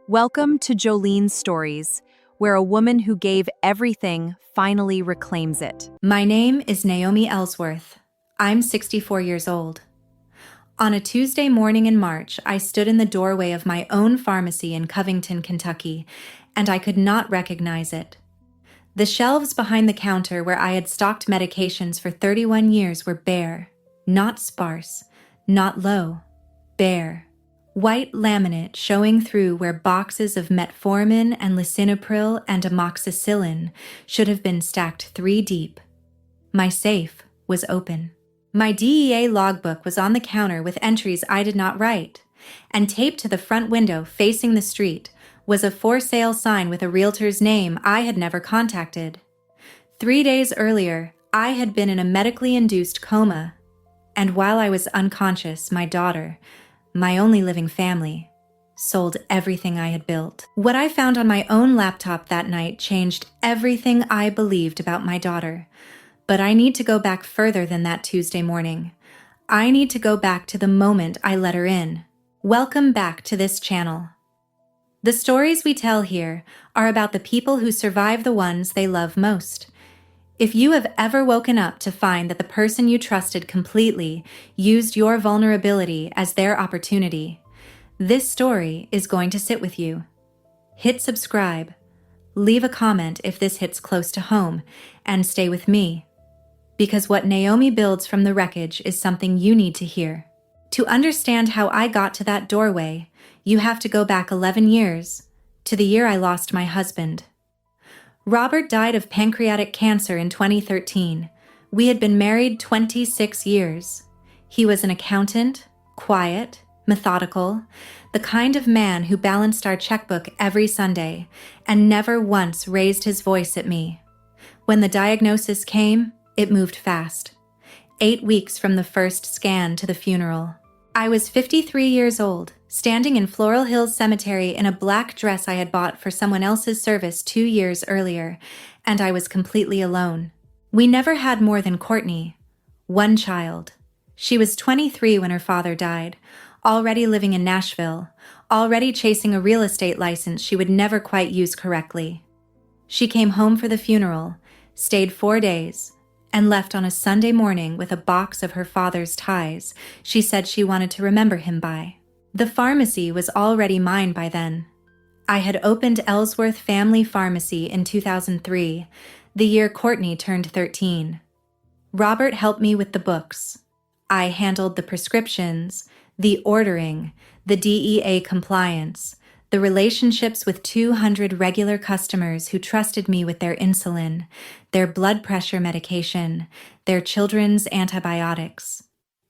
Welcome to Jolene's Stories, where a woman who gave everything finally reclaims it. My name is Naomi Ellsworth. I'm 64 years old. On a Tuesday morning in March, I stood in the doorway of my own pharmacy in Covington, Kentucky, and I could not recognize it. The shelves behind the counter where I had stocked medications for 31 years were bare, not sparse, not low, bare. White laminate showing through where boxes of metformin and lisinopril and amoxicillin should have been stacked 3 deep. My safe was open. My DEA logbook was on the counter with entries I did not write, and taped to the front window facing the street was a for sale sign with a realtor's name I had never contacted. 3 days earlier, I had been in a medically induced coma, and while I was unconscious, my daughter, my only living family, sold everything I had built. What I found on my own laptop that night changed everything I believed about my daughter. But I need to go back further than that Tuesday morning. I need to go back to the moment I let her in. Welcome back to this channel. The stories we tell here are about the people who survive the ones they love most. If you have ever woken up to find that the person you trusted completely used your vulnerability as their opportunity, this story is going to sit with you. Hit subscribe, leave a comment if this hits close to home, and stay with me. Because what Naomi builds from the wreckage is something you need to hear. To understand how I got to that doorway, you have to go back 11 years, to the year I lost my husband. Robert died of pancreatic cancer in 2013. We had been married 26 years. He was an accountant, quiet, methodical, the kind of man who balanced our checkbook every Sunday and never once raised his voice at me. When the diagnosis came, it moved fast. 8 weeks from the first scan to the funeral. I was 53 years old, standing in Floral Hills Cemetery in a black dress I had bought for someone else's service 2 years earlier, and I was completely alone. We never had more than Courtney, one child. She was 23 when her father died, already living in Nashville, already chasing a real estate license she would never quite use correctly. She came home for the funeral, stayed 4 days, and left on a Sunday morning with a box of her father's ties she said she wanted to remember him by. The pharmacy was already mine by then. I had opened Ellsworth Family Pharmacy in 2003, the year Courtney turned 13. Robert helped me with the books. I handled the prescriptions, the ordering, the DEA compliance, the relationships with 200 regular customers who trusted me with their insulin, their blood pressure medication, their children's antibiotics.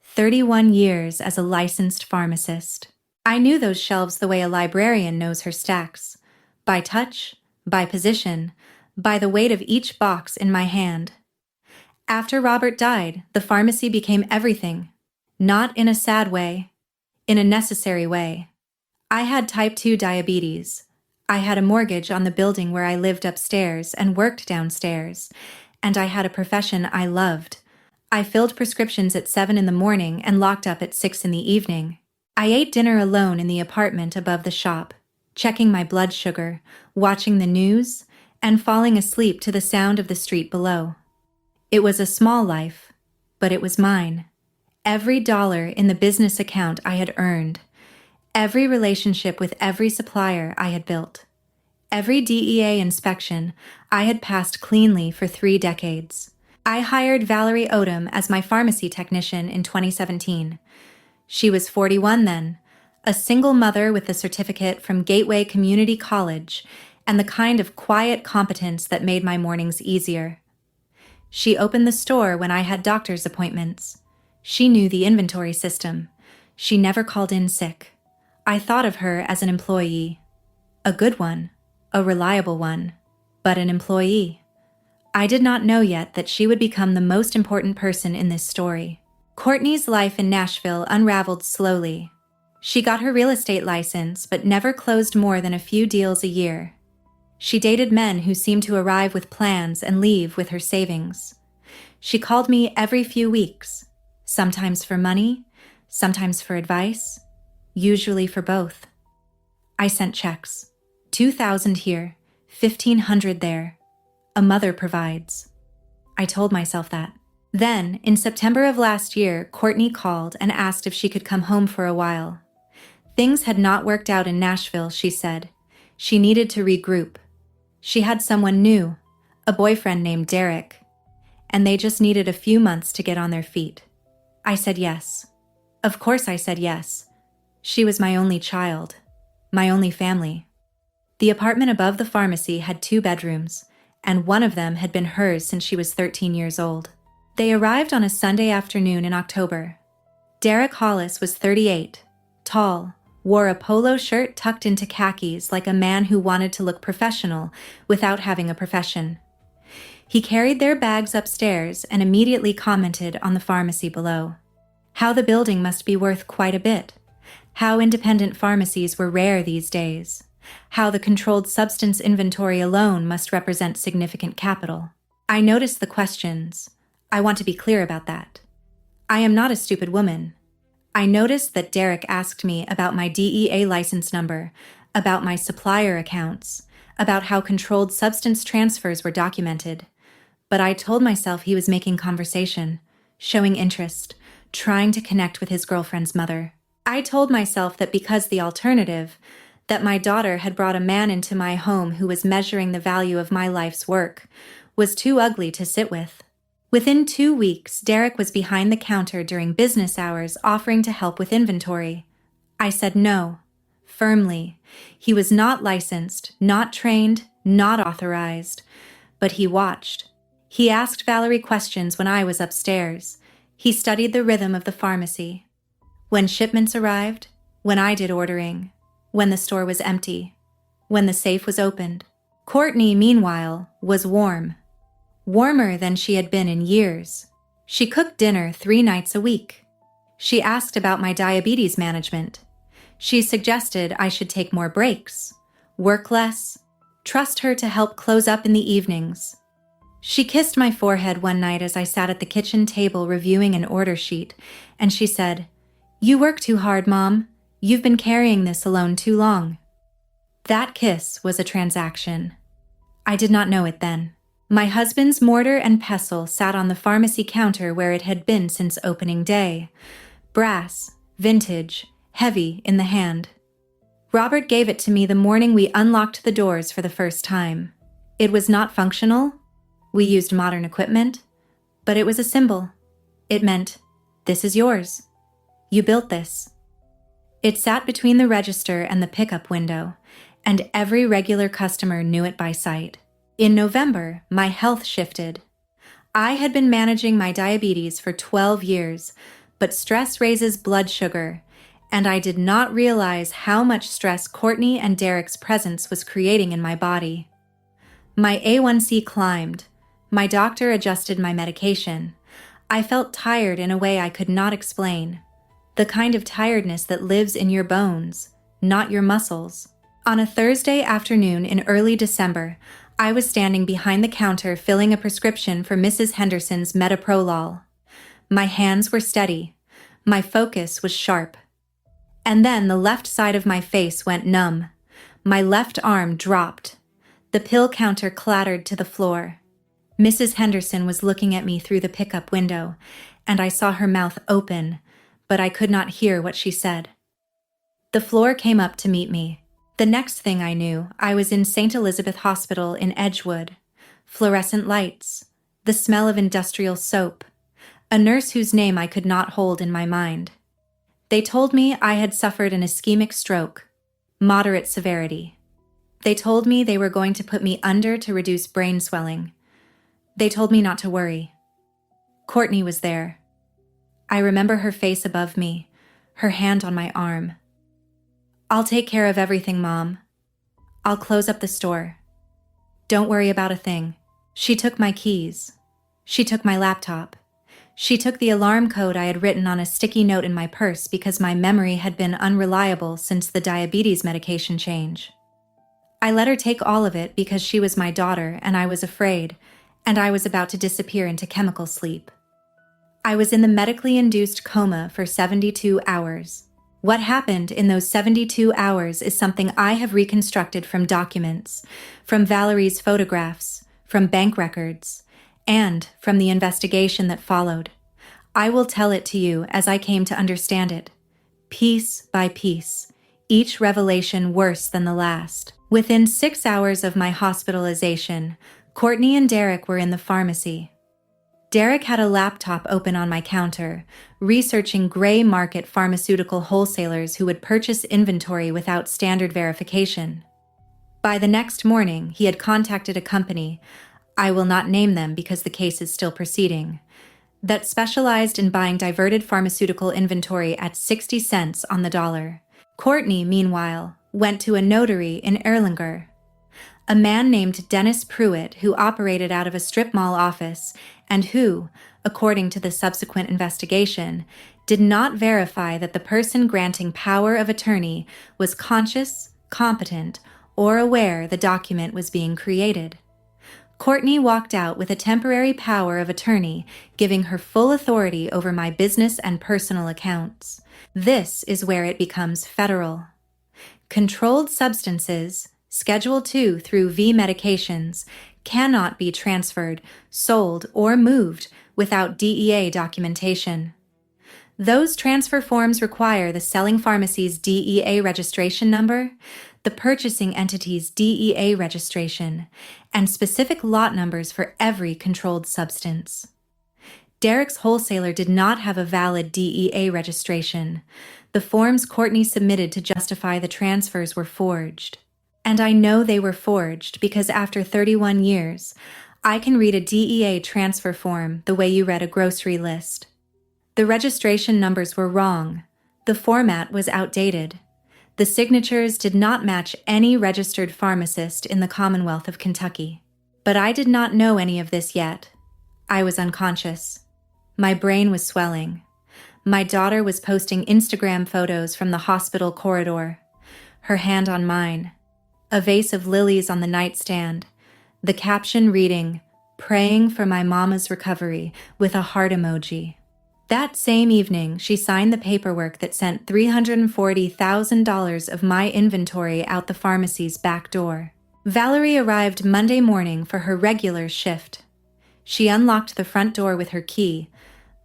31 years as a licensed pharmacist. I knew those shelves the way a librarian knows her stacks. By touch, by position, by the weight of each box in my hand. After Robert died, the pharmacy became everything. Not in a sad way, in a necessary way. I had type 2 diabetes. I had a mortgage on the building where I lived upstairs and worked downstairs, and I had a profession I loved. I filled prescriptions at 7 in the morning and locked up at 6 in the evening. I ate dinner alone in the apartment above the shop, checking my blood sugar, watching the news, and falling asleep to the sound of the street below. It was a small life, but it was mine. Every dollar in the business account I had earned. Every relationship with every supplier I had built. Every DEA inspection I had passed cleanly for 3 decades. I hired Valerie Odom as my pharmacy technician in 2017. She was 41 then, a single mother with a certificate from Gateway Community College and the kind of quiet competence that made my mornings easier. She opened the store when I had doctor's appointments. She knew the inventory system. She never called in sick. I thought of her as an employee. A good one, a reliable one, but an employee. I did not know yet that she would become the most important person in this story. Courtney's life in Nashville unraveled slowly. She got her real estate license but never closed more than a few deals a year. She dated men who seemed to arrive with plans and leave with her savings. She called me every few weeks, sometimes for money, sometimes for advice, usually for both. I sent checks. 2,000 here, 1,500 there. A mother provides. I told myself that. Then, in September of last year, Courtney called and asked if she could come home for a while. Things had not worked out in Nashville, she said. She needed to regroup. She had someone new, a boyfriend named Derek, and they just needed a few months to get on their feet. I said yes. Of course I said yes. She was my only child, my only family. The apartment above the pharmacy had 2 bedrooms, and one of them had been hers since she was 13 years old. They arrived on a Sunday afternoon in October. Derek Hollis was 38, tall, wore a polo shirt tucked into khakis like a man who wanted to look professional without having a profession. He carried their bags upstairs and immediately commented on the pharmacy below. How the building must be worth quite a bit. How independent pharmacies were rare these days. How the controlled substance inventory alone must represent significant capital. I noticed the questions. I want to be clear about that. I am not a stupid woman. I noticed that Derek asked me about my DEA license number, about my supplier accounts, about how controlled substance transfers were documented. But I told myself he was making conversation, showing interest, trying to connect with his girlfriend's mother. I told myself that because the alternative, that my daughter had brought a man into my home who was measuring the value of my life's work, was too ugly to sit with. Within 2 weeks, Derek was behind the counter during business hours offering to help with inventory. I said no, firmly. He was not licensed, not trained, not authorized. But he watched. He asked Valerie questions when I was upstairs. He studied the rhythm of the pharmacy. When shipments arrived, when I did ordering, when the store was empty, when the safe was opened. Courtney, meanwhile, was warm. Warmer than she had been in years. She cooked dinner 3 nights a week. She asked about my diabetes management. She suggested I should take more breaks, work less, trust her to help close up in the evenings. She kissed my forehead one night as I sat at the kitchen table reviewing an order sheet, and she said, "You work too hard, Mom. You've been carrying this alone too long." That kiss was a transaction. I did not know it then. My husband's mortar and pestle sat on the pharmacy counter where it had been since opening day. Brass, vintage, heavy in the hand. Robert gave it to me the morning we unlocked the doors for the first time. It was not functional. We used modern equipment. But it was a symbol. It meant, this is yours. You built this. It sat between the register and the pickup window, and every regular customer knew it by sight. In November, my health shifted. I had been managing my diabetes for 12 years, but stress raises blood sugar, and I did not realize how much stress Courtney and Derek's presence was creating in my body. My A1C climbed. My doctor adjusted my medication. I felt tired in a way I could not explain. The kind of tiredness that lives in your bones, not your muscles. On a Thursday afternoon in early December, I was standing behind the counter filling a prescription for Mrs. Henderson's metoprolol. My hands were steady. My focus was sharp. And then the left side of my face went numb. My left arm dropped. The pill counter clattered to the floor. Mrs. Henderson was looking at me through the pickup window, and I saw her mouth open, but I could not hear what she said. The floor came up to meet me. The next thing I knew, I was in St. Elizabeth Hospital in Edgewood. Fluorescent lights, the smell of industrial soap, a nurse whose name I could not hold in my mind. They told me I had suffered an ischemic stroke, moderate severity. They told me they were going to put me under to reduce brain swelling. They told me not to worry. Courtney was there. I remember her face above me, her hand on my arm. "I'll take care of everything, Mom. I'll close up the store. Don't worry about a thing." She took my keys. She took my laptop. She took the alarm code I had written on a sticky note in my purse because my memory had been unreliable since the diabetes medication change. I let her take all of it because she was my daughter and I was afraid, and I was about to disappear into chemical sleep. I was in the medically induced coma for 72 hours. What happened in those 72 hours is something I have reconstructed from documents, from Valerie's photographs, from bank records, and from the investigation that followed. I will tell it to you as I came to understand it, piece by piece, each revelation worse than the last. Within 6 hours of my hospitalization, Courtney and Derek were in the pharmacy. Derek had a laptop open on my counter, researching gray market pharmaceutical wholesalers who would purchase inventory without standard verification. By the next morning, he had contacted a company, I will not name them because the case is still proceeding, that specialized in buying diverted pharmaceutical inventory at 60 cents on the dollar. Courtney, meanwhile, went to a notary in Erlanger, a man named Dennis Pruitt who operated out of a strip mall office and who, according to the subsequent investigation, did not verify that the person granting power of attorney was conscious, competent, or aware the document was being created. Courtney walked out with a temporary power of attorney, giving her full authority over my business and personal accounts. This is where it becomes federal. Controlled substances, Schedule II through V medications, cannot be transferred, sold, or moved without DEA documentation. Those transfer forms require the selling pharmacy's DEA registration number, the purchasing entity's DEA registration, and specific lot numbers for every controlled substance. Derek's wholesaler did not have a valid DEA registration. The forms Courtney submitted to justify the transfers were forged. And I know they were forged because after 31 years, I can read a DEA transfer form the way you read a grocery list. The registration numbers were wrong. The format was outdated. The signatures did not match any registered pharmacist in the Commonwealth of Kentucky. But I did not know any of this yet. I was unconscious. My brain was swelling. My daughter was posting Instagram photos from the hospital corridor, her hand on mine, a vase of lilies on the nightstand, the caption reading, "Praying for my mama's recovery," with a heart emoji. That same evening, she signed the paperwork that sent $340,000 of my inventory out the pharmacy's back door. Valerie arrived Monday morning for her regular shift. She unlocked the front door with her key,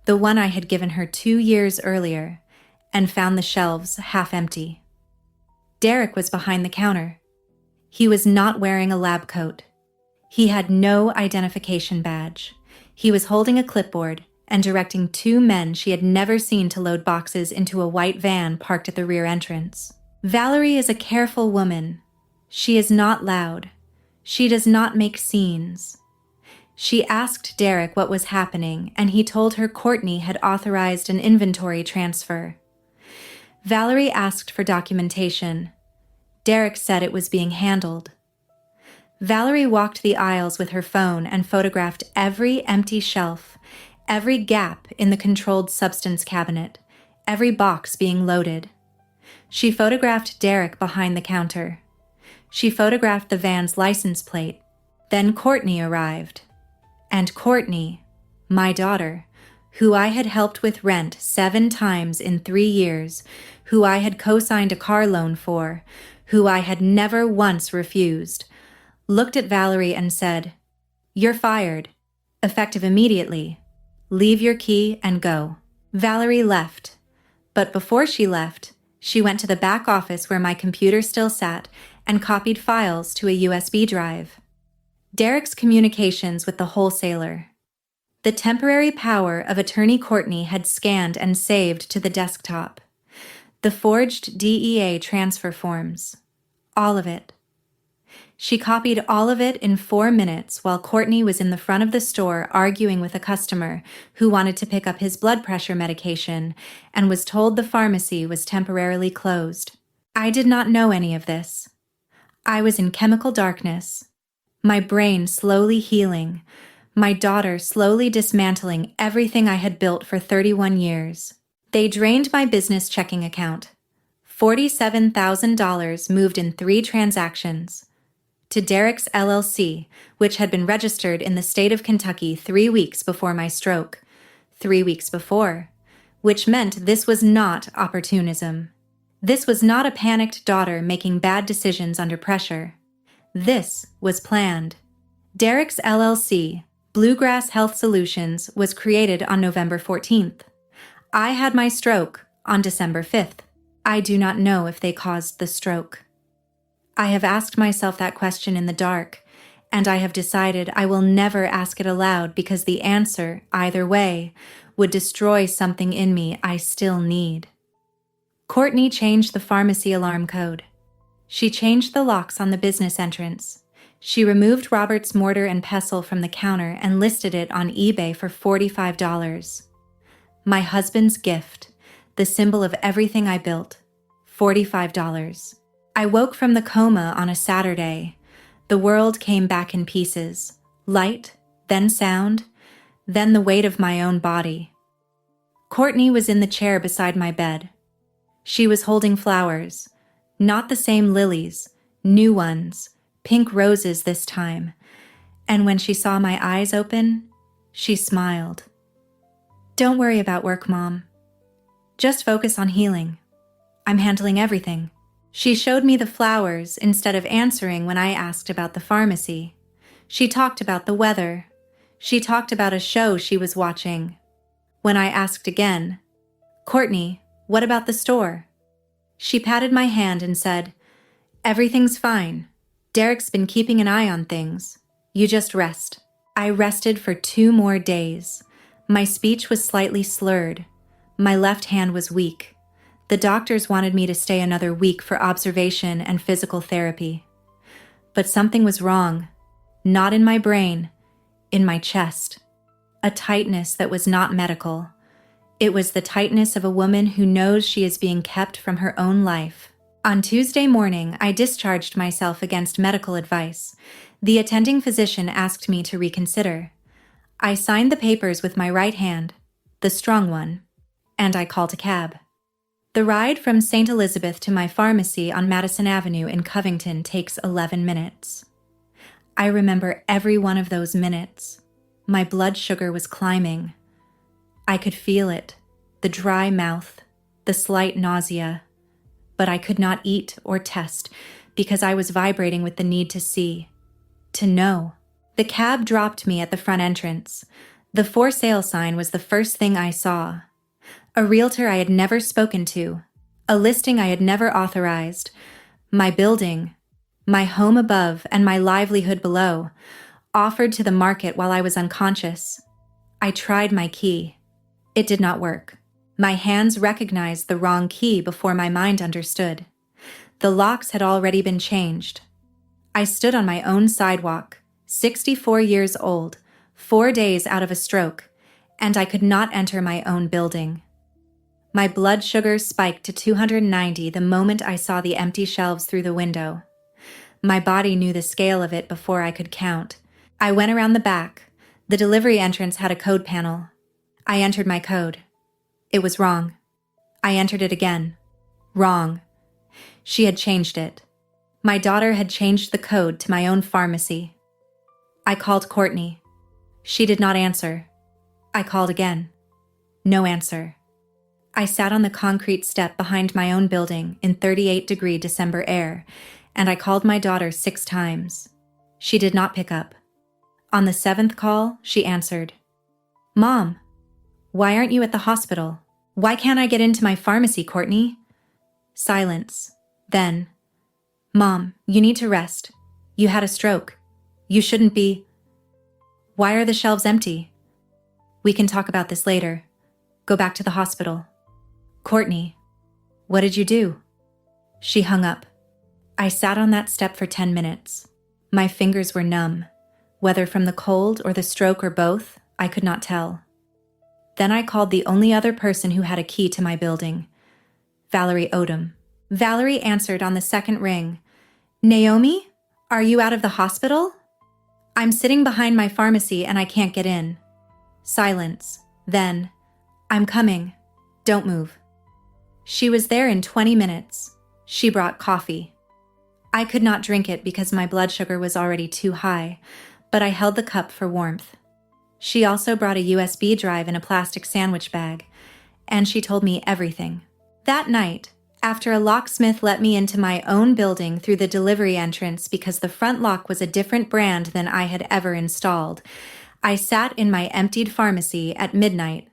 the one I had given her 2 years earlier, and found the shelves half empty. Derek was behind the counter. He was not wearing a lab coat. He had no identification badge. He was holding a clipboard and directing 2 men she had never seen to load boxes into a white van parked at the rear entrance. Valerie is a careful woman. She is not loud. She does not make scenes. She asked Derek what was happening, and he told her Courtney had authorized an inventory transfer. Valerie asked for documentation. Derek said it was being handled. Valerie walked the aisles with her phone and photographed every empty shelf, every gap in the controlled substance cabinet, every box being loaded. She photographed Derek behind the counter. She photographed the van's license plate. Then Courtney arrived. And Courtney, my daughter, who I had helped with rent 7 times in 3 years, who I had co-signed a car loan for, who I had never once refused, looked at Valerie and said, "You're fired. Effective immediately. Leave your key and go." Valerie left. But before she left, she went to the back office where my computer still sat and copied files to a USB drive. Derek's communications with the wholesaler. The temporary power of attorney Courtney had scanned and saved to the desktop. The forged DEA transfer forms. All of it. She copied all of it in 4 minutes while Courtney was in the front of the store arguing with a customer who wanted to pick up his blood pressure medication and was told the pharmacy was temporarily closed. I did not know any of this. I was in chemical darkness. My brain slowly healing. My daughter slowly dismantling everything I had built for 31 years. They drained my business checking account. $47,000 moved in 3 transactions. To Derek's LLC, which had been registered in the state of Kentucky 3 weeks before my stroke. 3 weeks before. Which meant this was not opportunism. This was not a panicked daughter making bad decisions under pressure. This was planned. Derek's LLC, Bluegrass Health Solutions, was created on November 14th. I had my stroke on December 5th. I do not know if they caused the stroke. I have asked myself that question in the dark, and I have decided I will never ask it aloud because the answer, either way, would destroy something in me I still need. Courtney changed the pharmacy alarm code. She changed the locks on the business entrance. She removed Robert's mortar and pestle from the counter and listed it on eBay for $45. My husband's gift, the symbol of everything I built, $45. I woke from the coma on a Saturday. The world came back in pieces. Light, then sound, then the weight of my own body. Courtney was in the chair beside my bed. She was holding flowers, not the same lilies, new ones, pink roses this time. And when she saw my eyes open, she smiled. "Don't worry about work, Mom. Just focus on healing. I'm handling everything." She showed me the flowers instead of answering when I asked about the pharmacy. She talked about the weather. She talked about a show she was watching. When I asked again, "Courtney, what about the store?" She patted my hand and said, "Everything's fine. Derek's been keeping an eye on things. You just rest." I rested for 2 more days. My speech was slightly slurred. My left hand was weak. The doctors wanted me to stay another week for observation and physical therapy. But something was wrong. Not in my brain, in my chest. A tightness that was not medical. It was the tightness of a woman who knows she is being kept from her own life. On Tuesday morning, I discharged myself against medical advice. The attending physician asked me to reconsider. I signed the papers with my right hand, the strong one, and I called a cab. The ride from St. Elizabeth to my pharmacy on Madison Avenue in Covington takes 11 minutes. I remember every one of those minutes. My blood sugar was climbing. I could feel it, the dry mouth, the slight nausea. But I could not eat or test because I was vibrating with the need to see, to know. The cab dropped me at the front entrance. The for sale sign was the first thing I saw. A realtor I had never spoken to, a listing I had never authorized, my building, my home above and my livelihood below, offered to the market while I was unconscious. I tried my key. It did not work. My hands recognized the wrong key before my mind understood. The locks had already been changed. I stood on my own sidewalk, 64 years old, 4 days out of a stroke, and I could not enter my own building. My blood sugar spiked to 290 the moment I saw the empty shelves through the window. My body knew the scale of it before I could count. I went around the back. The delivery entrance had a code panel. I entered my code. It was wrong. I entered it again. Wrong. She had changed it. My daughter had changed the code to my own pharmacy. I called Courtney. She did not answer. I called again. No answer. I sat on the concrete step behind my own building in 38-degree December air, and I called my daughter 6 times. She did not pick up. On the 7th call, she answered. "Mom, why aren't you at the hospital? Why can't I get into my pharmacy, Courtney?" Silence. Then, "Mom, you need to rest. You had a stroke. You shouldn't be." "Why are the shelves empty?" "We can talk about this later. Go back to the hospital." "Courtney, what did you do?" She hung up. I sat on that step for 10 minutes. My fingers were numb. Whether from the cold or the stroke or both, I could not tell. Then I called the only other person who had a key to my building, Valerie Odom. Valerie answered on the 2nd ring. "Naomi, are you out of the hospital?" "I'm sitting behind my pharmacy and I can't get in." Silence. Then, "I'm coming. Don't move." She was there in 20 minutes. She brought coffee. I could not drink it because my blood sugar was already too high, but I held the cup for warmth. She also brought a USB drive in a plastic sandwich bag, and she told me everything. That night, After a locksmith let me into my own building through the delivery entrance because the front lock was a different brand than I had ever installed, I sat in my emptied pharmacy at midnight.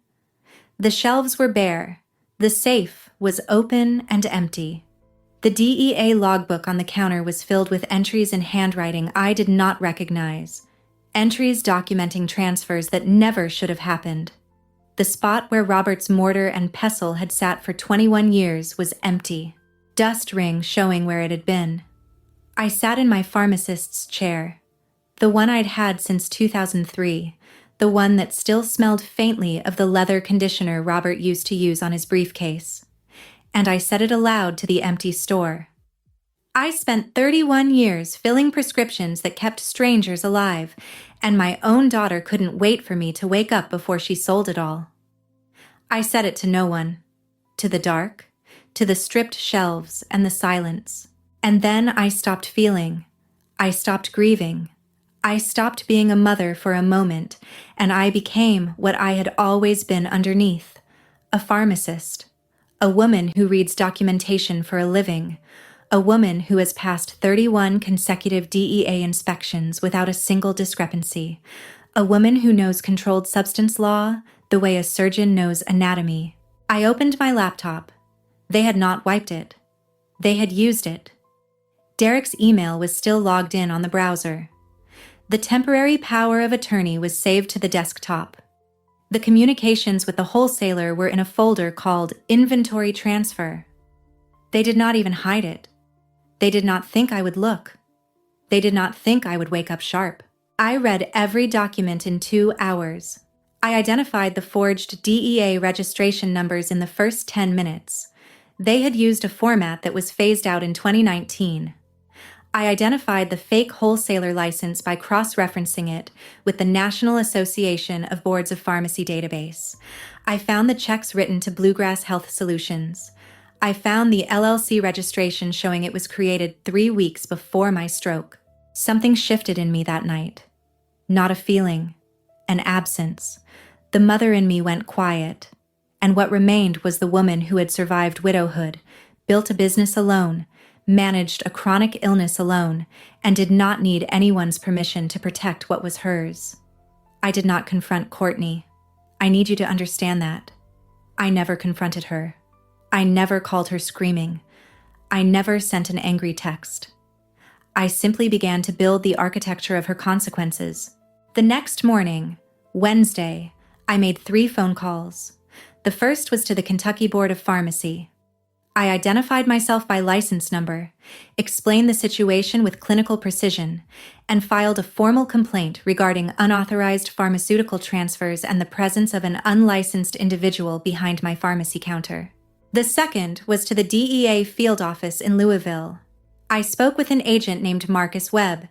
The shelves were bare. The safe was open and empty. The DEA logbook on the counter was filled with entries in handwriting I did not recognize. Entries documenting transfers that never should have happened. The spot where Robert's mortar and pestle had sat for 21 years was empty, dust rings showing where it had been. I sat in my pharmacist's chair, the one I'd had since 2003, the one that still smelled faintly of the leather conditioner Robert used to use on his briefcase. And I said it aloud to the empty store. I spent 31 years filling prescriptions that kept strangers alive, and my own daughter couldn't wait for me to wake up before she sold it all. I said it to no one. To the dark, to the stripped shelves and the silence. And then I stopped feeling. I stopped grieving. I stopped being a mother for a moment, and I became what I had always been underneath, a pharmacist. A woman who reads documentation for a living. A woman who has passed 31 consecutive DEA inspections without a single discrepancy. A woman who knows controlled substance law the way a surgeon knows anatomy. I opened my laptop. They had not wiped it. They had used it. Derek's email was still logged in on the browser. The temporary power of attorney was saved to the desktop. The communications with the wholesaler were in a folder called Inventory Transfer. They did not even hide it. They did not think I would look. They did not think I would wake up sharp. I read every document in 2 hours. I identified the forged DEA registration numbers in the first 10 minutes. They had used a format that was phased out in 2019. I identified the fake wholesaler license by cross-referencing it with the National Association of Boards of Pharmacy database. I found the checks written to Bluegrass Health Solutions. I found the LLC registration showing it was created 3 weeks before my stroke. Something shifted in me that night. Not a feeling, an absence. The mother in me went quiet, and what remained was the woman who had survived widowhood, built a business alone, managed a chronic illness alone, and did not need anyone's permission to protect what was hers. I did not confront Courtney. I need you to understand that. I never confronted her. I never called her screaming. I never sent an angry text. I simply began to build the architecture of her consequences. The next morning, Wednesday, I made 3 phone calls. The first was to the Kentucky Board of Pharmacy. I identified myself by license number, explained the situation with clinical precision, and filed a formal complaint regarding unauthorized pharmaceutical transfers and the presence of an unlicensed individual behind my pharmacy counter. The second was to the DEA field office in Louisville. I spoke with an agent named Marcus Webb.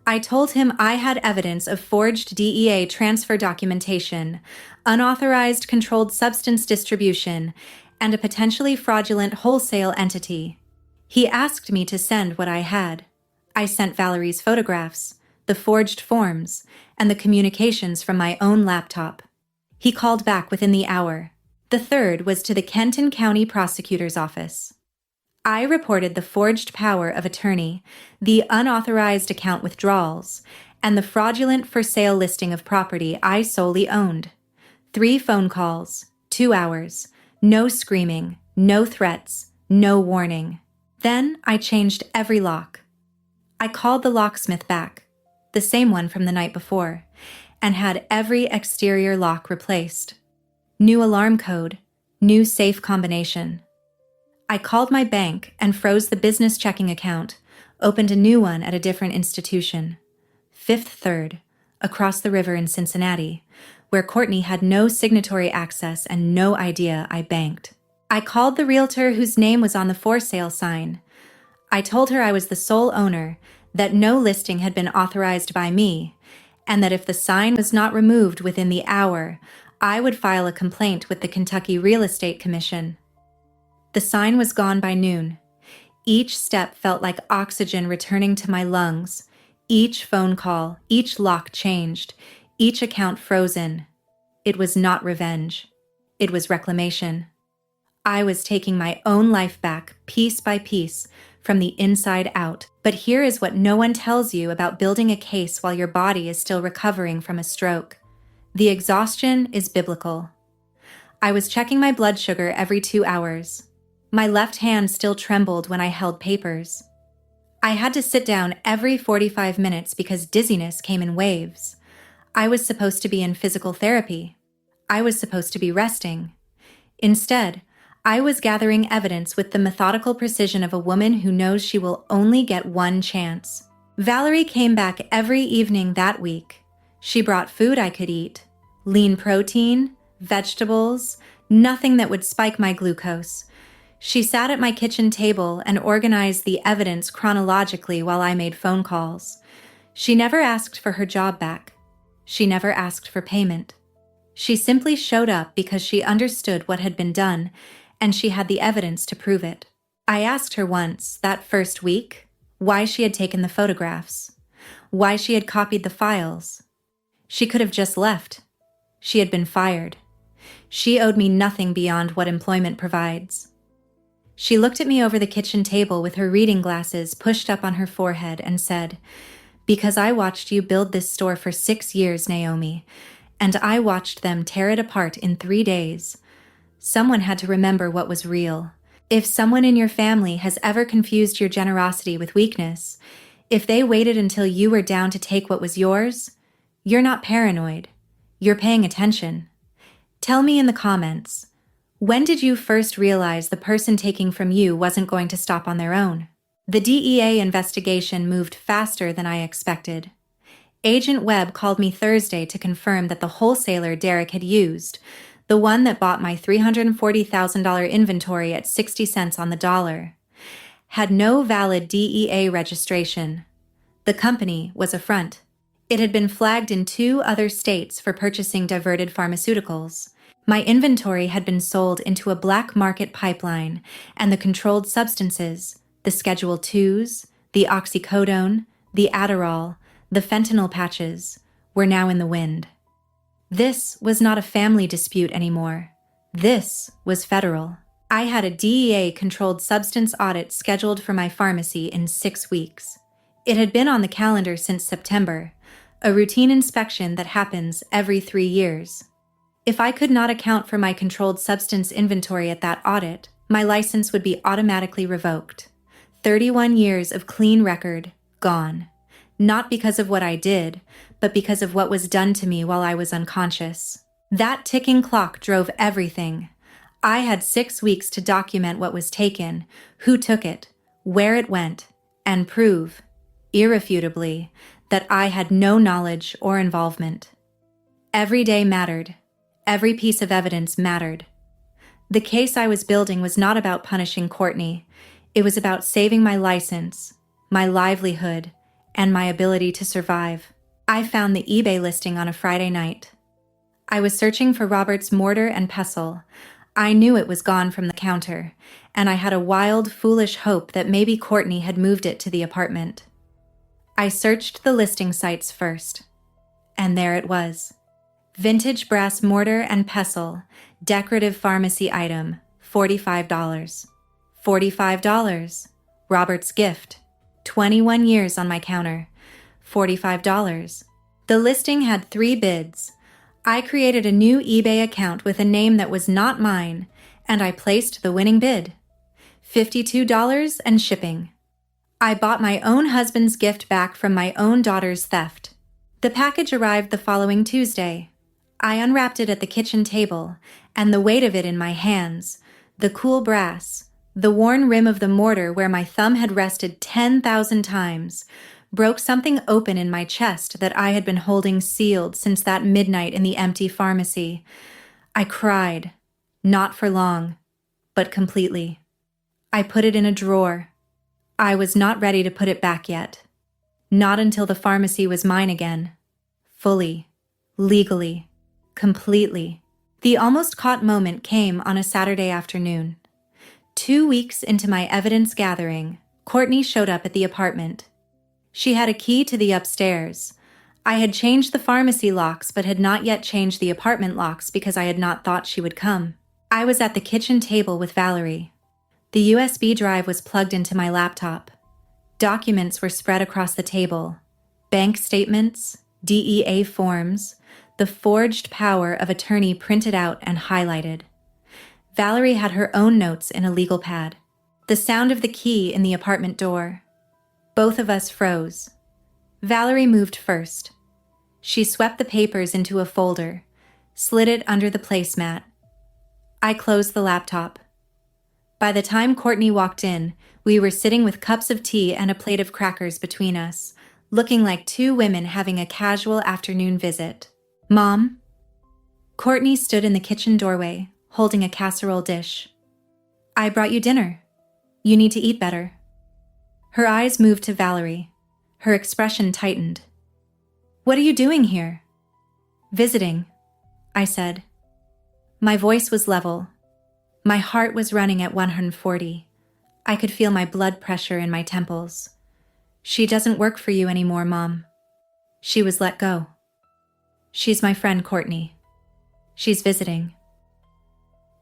I told him I had evidence of forged DEA transfer documentation, unauthorized controlled substance distribution, and a potentially fraudulent wholesale entity. He asked me to send what I had. I sent Valerie's photographs, the forged forms, and the communications from my own laptop. He called back within the hour. The third was to the Kenton County Prosecutor's Office. I reported the forged power of attorney, the unauthorized account withdrawals, and the fraudulent for sale listing of property I solely owned. 3 phone calls, 2 hours. No screaming, no threats, no warning. Then I changed every lock. I called the locksmith back, the same one from the night before, and had every exterior lock replaced. New alarm code, new safe combination. I called my bank and froze the business checking account, opened a new one at a different institution. Fifth Third, across the river in Cincinnati, where Courtney had no signatory access and no idea I banked. I called the realtor whose name was on the for sale sign. I told her I was the sole owner, that no listing had been authorized by me, and that if the sign was not removed within the hour, I would file a complaint with the Kentucky Real Estate Commission. The sign was gone by noon. Each step felt like oxygen returning to my lungs. Each phone call, each lock changed, each account frozen. It was not revenge. It was reclamation. I was taking my own life back, piece by piece, from the inside out. But here is what no one tells you about building a case while your body is still recovering from a stroke. The exhaustion is biblical. I was checking my blood sugar every 2 hours. My left hand still trembled when I held papers. I had to sit down every 45 minutes because dizziness came in waves. I was supposed to be in physical therapy. I was supposed to be resting. Instead, I was gathering evidence with the methodical precision of a woman who knows she will only get one chance. Valerie came back every evening that week. She brought food I could eat, lean protein, vegetables, nothing that would spike my glucose. She sat at my kitchen table and organized the evidence chronologically while I made phone calls. She never asked for her job back. She never asked for payment. She simply showed up because she understood what had been done, and she had the evidence to prove it. I asked her once, that first week, why she had taken the photographs, why she had copied the files. She could have just left. She had been fired. She owed me nothing beyond what employment provides. She looked at me over the kitchen table with her reading glasses pushed up on her forehead and said, "Because I watched you build this store for 6 years, Naomi, and I watched them tear it apart in 3 days. Someone had to remember what was real. If someone in your family has ever confused your generosity with weakness, if they waited until you were down to take what was yours, you're not paranoid. You're paying attention. Tell me in the comments, when did you first realize the person taking from you wasn't going to stop on their own?" The DEA investigation moved faster than I expected. Agent Webb called me Thursday to confirm that the wholesaler Derek had used, the one that bought my $340,000 inventory at 60 cents on the dollar, had no valid DEA registration. The company was a front. It had been flagged in 2 other states for purchasing diverted pharmaceuticals. My inventory had been sold into a black market pipeline, and the controlled substances, the Schedule IIs, the oxycodone, the Adderall, the fentanyl patches, were now in the wind. This was not a family dispute anymore. This was federal. I had a DEA-controlled substance audit scheduled for my pharmacy in 6 weeks. It had been on the calendar since September, a routine inspection that happens every 3 years. If I could not account for my controlled substance inventory at that audit, my license would be automatically revoked. 31 years of clean record, gone. Not because of what I did, but because of what was done to me while I was unconscious. That ticking clock drove everything. I had 6 weeks to document what was taken, who took it, where it went, and prove, irrefutably, that I had no knowledge or involvement. Every day mattered. Every piece of evidence mattered. The case I was building was not about punishing Courtney. It was about saving my license, my livelihood, and my ability to survive. I found the eBay listing on a Friday night. I was searching for Robert's mortar and pestle. I knew it was gone from the counter, and I had a wild, foolish hope that maybe Courtney had moved it to the apartment. I searched the listing sites first, and there it was. Vintage brass mortar and pestle, decorative pharmacy item, $45. $45. Robert's gift. 21 years on my counter. $45. The listing had 3 bids. I created a new eBay account with a name that was not mine, and I placed the winning bid. $52 and shipping. I bought my own husband's gift back from my own daughter's theft. The package arrived the following Tuesday. I unwrapped it at the kitchen table, and the weight of it in my hands, the cool brass, the worn rim of the mortar where my thumb had rested 10,000 times, broke something open in my chest that I had been holding sealed since that midnight in the empty pharmacy. I cried, not for long, but completely. I put it in a drawer. I was not ready to put it back yet. Not until the pharmacy was mine again. Fully, legally, completely. The almost caught moment came on a Saturday afternoon. 2 weeks into my evidence gathering, Courtney showed up at the apartment. She had a key to the upstairs. I had changed the pharmacy locks but had not yet changed the apartment locks because I had not thought she would come. I was at the kitchen table with Valerie. The USB drive was plugged into my laptop. Documents were spread across the table. Bank statements, DEA forms, the forged power of attorney printed out and highlighted. Valerie had her own notes in a legal pad. The sound of the key in the apartment door. Both of us froze. Valerie moved first. She swept the papers into a folder, slid it under the placemat. I closed the laptop. By the time Courtney walked in, we were sitting with cups of tea and a plate of crackers between us, looking like two women having a casual afternoon visit. "Mom?" Courtney stood in the kitchen doorway, holding a casserole dish. "I brought you dinner. You need to eat better." Her eyes moved to Valerie. Her expression tightened. "What are you doing here?" "Visiting," I said. My voice was level. My heart was running at 140. I could feel my blood pressure in my temples. "She doesn't work for you anymore, Mom. She was let go. She's my friend, Courtney. She's visiting."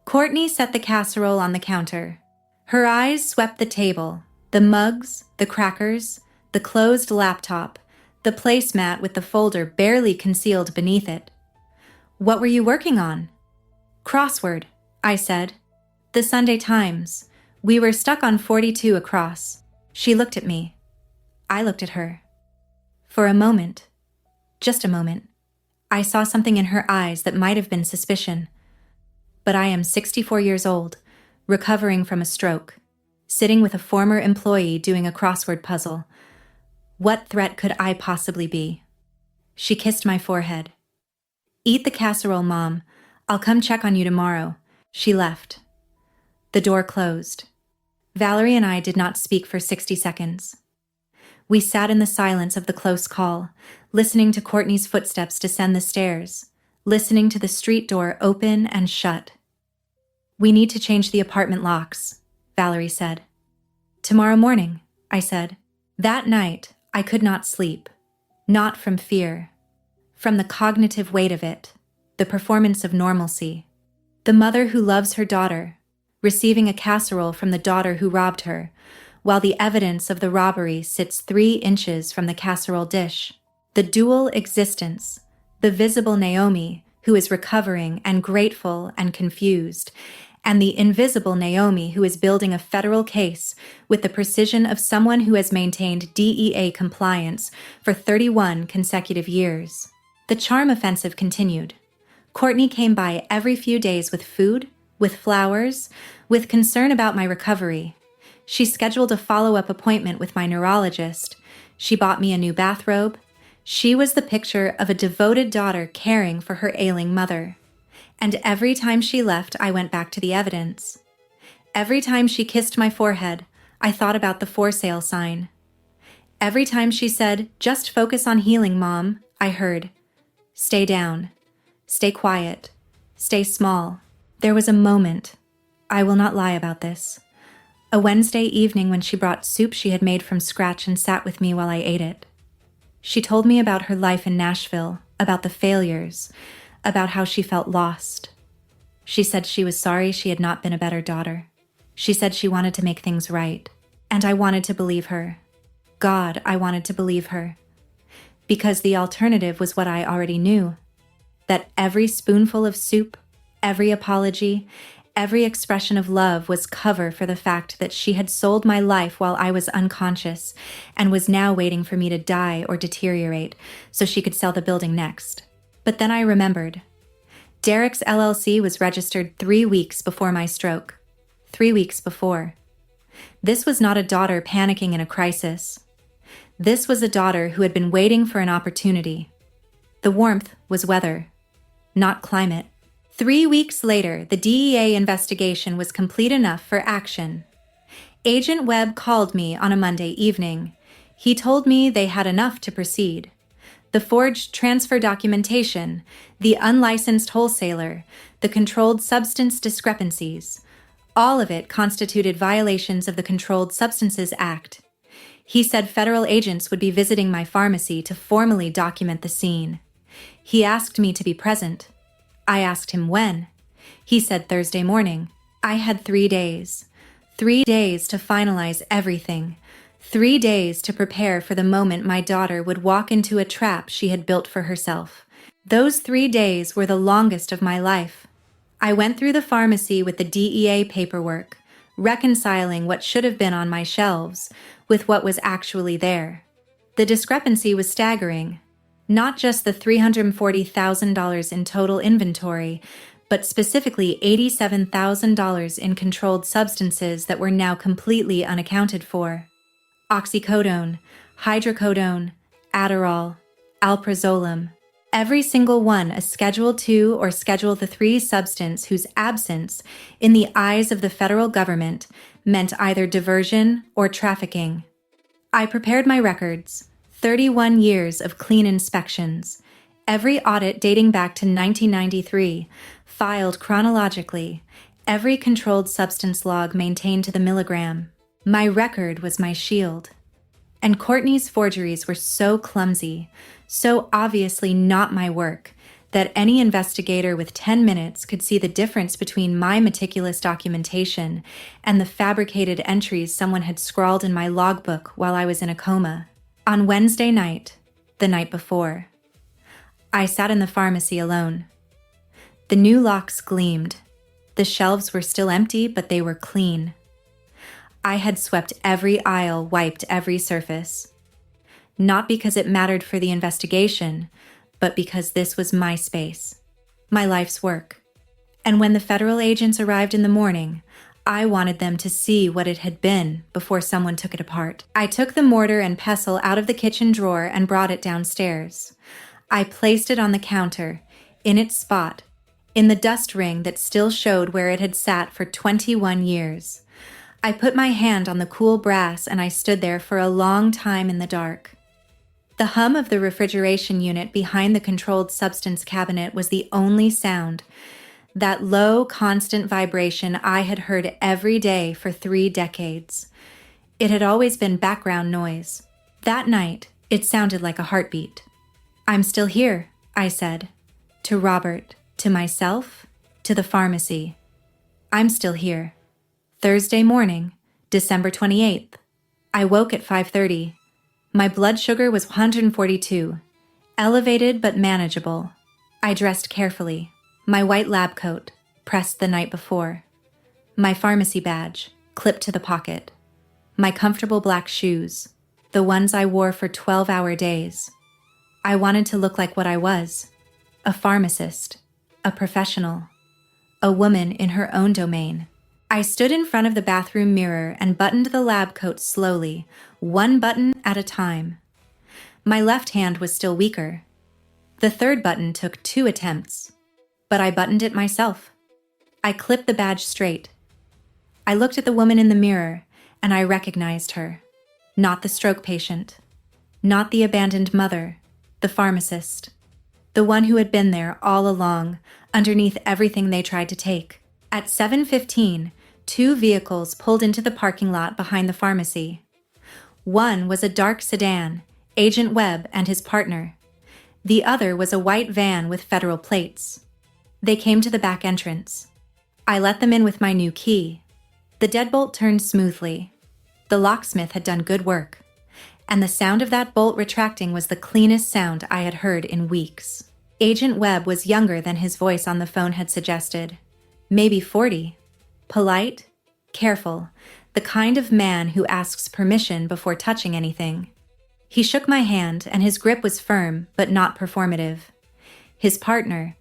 Courtney set the casserole on the counter. Her eyes swept the table, the mugs, the crackers, the closed laptop, the placemat with the folder barely concealed beneath it. "What were you working on?" "Crossword," I said. "The Sunday Times. We were stuck on 42 across." She looked at me. I looked at her. For a moment, just a moment, I saw something in her eyes that might have been suspicion. But I am 64 years old, recovering from a stroke, sitting with a former employee doing a crossword puzzle. What threat could I possibly be? She kissed my forehead. "Eat the casserole, Mom. I'll come check on you tomorrow." She left. The door closed. Valerie and I did not speak for 60 seconds. We sat in the silence of the close call, listening to Courtney's footsteps descend the stairs, listening to the street door open and shut. "We need to change the apartment locks," Valerie said. "Tomorrow morning," I said. That night, I could not sleep. Not from fear. From the cognitive weight of it, the performance of normalcy. The mother who loves her daughter, receiving a casserole from the daughter who robbed her, while the evidence of the robbery sits 3 inches from the casserole dish. The dual existence, the visible Naomi, who is recovering and grateful and confused, and the invisible Naomi who is building a federal case with the precision of someone who has maintained DEA compliance for 31 consecutive years. The charm offensive continued. Courtney came by every few days with food, with flowers, with concern about my recovery. She scheduled a follow-up appointment with my neurologist. She bought me a new bathrobe. She was the picture of a devoted daughter caring for her ailing mother. And every time she left, I went back to the evidence. Every time she kissed my forehead, I thought about the for sale sign. Every time she said, "Just focus on healing, Mom," I heard, "Stay down. Stay quiet. Stay small." There was a moment, I will not lie about this, a Wednesday evening when she brought soup she had made from scratch and sat with me while I ate it. She told me about her life in Nashville, about the failures, about how she felt lost. She said she was sorry she had not been a better daughter. She said she wanted to make things right. And I wanted to believe her. God, I wanted to believe her. Because the alternative was what I already knew. That every spoonful of soup, every apology, every expression of love was cover for the fact that she had sold my life while I was unconscious and was now waiting for me to die or deteriorate so she could sell the building next. But then I remembered. Derek's LLC was registered 3 weeks before my stroke. 3 weeks before. This was not a daughter panicking in a crisis. This was a daughter who had been waiting for an opportunity. The warmth was weather, not climate. 3 weeks later, the DEA investigation was complete enough for action. Agent Webb called me on a Monday evening. He told me they had enough to proceed. The forged transfer documentation, the unlicensed wholesaler, the controlled substance discrepancies, all of it constituted violations of the Controlled Substances Act. He said federal agents would be visiting my pharmacy to formally document the scene. He asked me to be present. I asked him when. He said Thursday morning. I had 3 days. 3 days to finalize everything. 3 days to prepare for the moment my daughter would walk into a trap she had built for herself. Those 3 days were the longest of my life. I went through the pharmacy with the DEA paperwork, reconciling what should have been on my shelves with what was actually there. The discrepancy was staggering. Not just the $340,000 in total inventory, but specifically $87,000 in controlled substances that were now completely unaccounted for. Oxycodone, hydrocodone, Adderall, alprazolam, every single one a Schedule II or Schedule III substance whose absence, in the eyes of the federal government, meant either diversion or trafficking. I prepared my records, 31 years of clean inspections, every audit dating back to 1993, filed chronologically, every controlled substance log maintained to the milligram. My record was my shield. And Courtney's forgeries were so clumsy, so obviously not my work, that any investigator with 10 minutes could see the difference between my meticulous documentation and the fabricated entries someone had scrawled in my logbook while I was in a coma. On Wednesday night, the night before, I sat in the pharmacy alone. The new locks gleamed. The shelves were still empty, but they were clean. I had swept every aisle, wiped every surface. Not because it mattered for the investigation, but because this was my space, my life's work. And when the federal agents arrived in the morning, I wanted them to see what it had been before someone took it apart. I took the mortar and pestle out of the kitchen drawer and brought it downstairs. I placed it on the counter, in its spot, in the dust ring that still showed where it had sat for 21 years. I put my hand on the cool brass and I stood there for a long time in the dark. The hum of the refrigeration unit behind the controlled substance cabinet was the only sound, that low, constant vibration I had heard every day for 3 decades. It had always been background noise. That night, it sounded like a heartbeat. "I'm still here," I said. To Robert, to myself, to the pharmacy. I'm still here. Thursday morning, December 28th. I woke at 5:30. My blood sugar was 142, elevated but manageable. I dressed carefully. My white lab coat, pressed the night before. My pharmacy badge, clipped to the pocket. My comfortable black shoes, the ones I wore for 12-hour days. I wanted to look like what I was, a pharmacist, a professional, a woman in her own domain. I stood in front of the bathroom mirror and buttoned the lab coat slowly, one button at a time. My left hand was still weaker. The third button took 2 attempts, but I buttoned it myself. I clipped the badge straight. I looked at the woman in the mirror, and I recognized her. Not the stroke patient, not the abandoned mother, the pharmacist, the one who had been there all along, underneath everything they tried to take. At 7:15, 2 vehicles pulled into the parking lot behind the pharmacy. One was a dark sedan, Agent Webb and his partner. The other was a white van with federal plates. They came to the back entrance. I let them in with my new key. The deadbolt turned smoothly. The locksmith had done good work, and the sound of that bolt retracting was the cleanest sound I had heard in weeks. Agent Webb was younger than his voice on the phone had suggested. Maybe 40. Polite, careful, the kind of man who asks permission before touching anything. He shook my hand, and his grip was firm but not performative. His partner,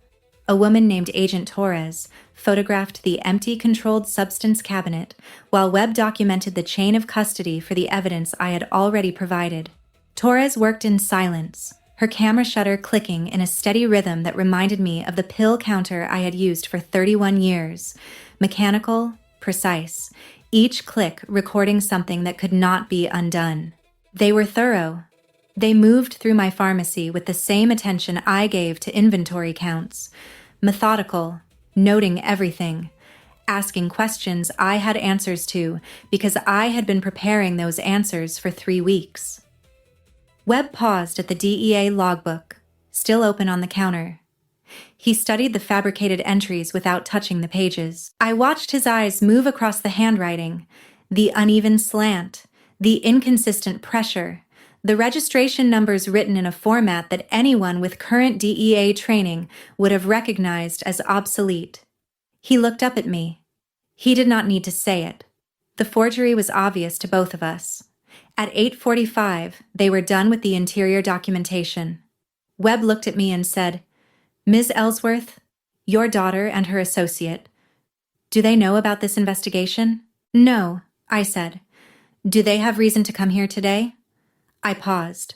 a woman named Agent Torres, photographed the empty controlled substance cabinet while Webb documented the chain of custody for the evidence I had already provided. Torres worked in silence, her camera shutter clicking in a steady rhythm that reminded me of the pill counter I had used for 31 years, mechanical, precise, each click recording something that could not be undone. They were thorough. They moved through my pharmacy with the same attention I gave to inventory counts, methodical, noting everything, asking questions I had answers to because I had been preparing those answers for 3 weeks. Webb paused at the DEA logbook, still open on the counter. He studied the fabricated entries without touching the pages. I watched his eyes move across the handwriting, the uneven slant, the inconsistent pressure, the registration numbers written in a format that anyone with current DEA training would have recognized as obsolete. He looked up at me. He did not need to say it. The forgery was obvious to both of us. At 8:45, they were done with the interior documentation. Webb looked at me and said, "Ms. Ellsworth, your daughter and her associate, do they know about this investigation?" "No," I said. "Do they have reason to come here today?" I paused.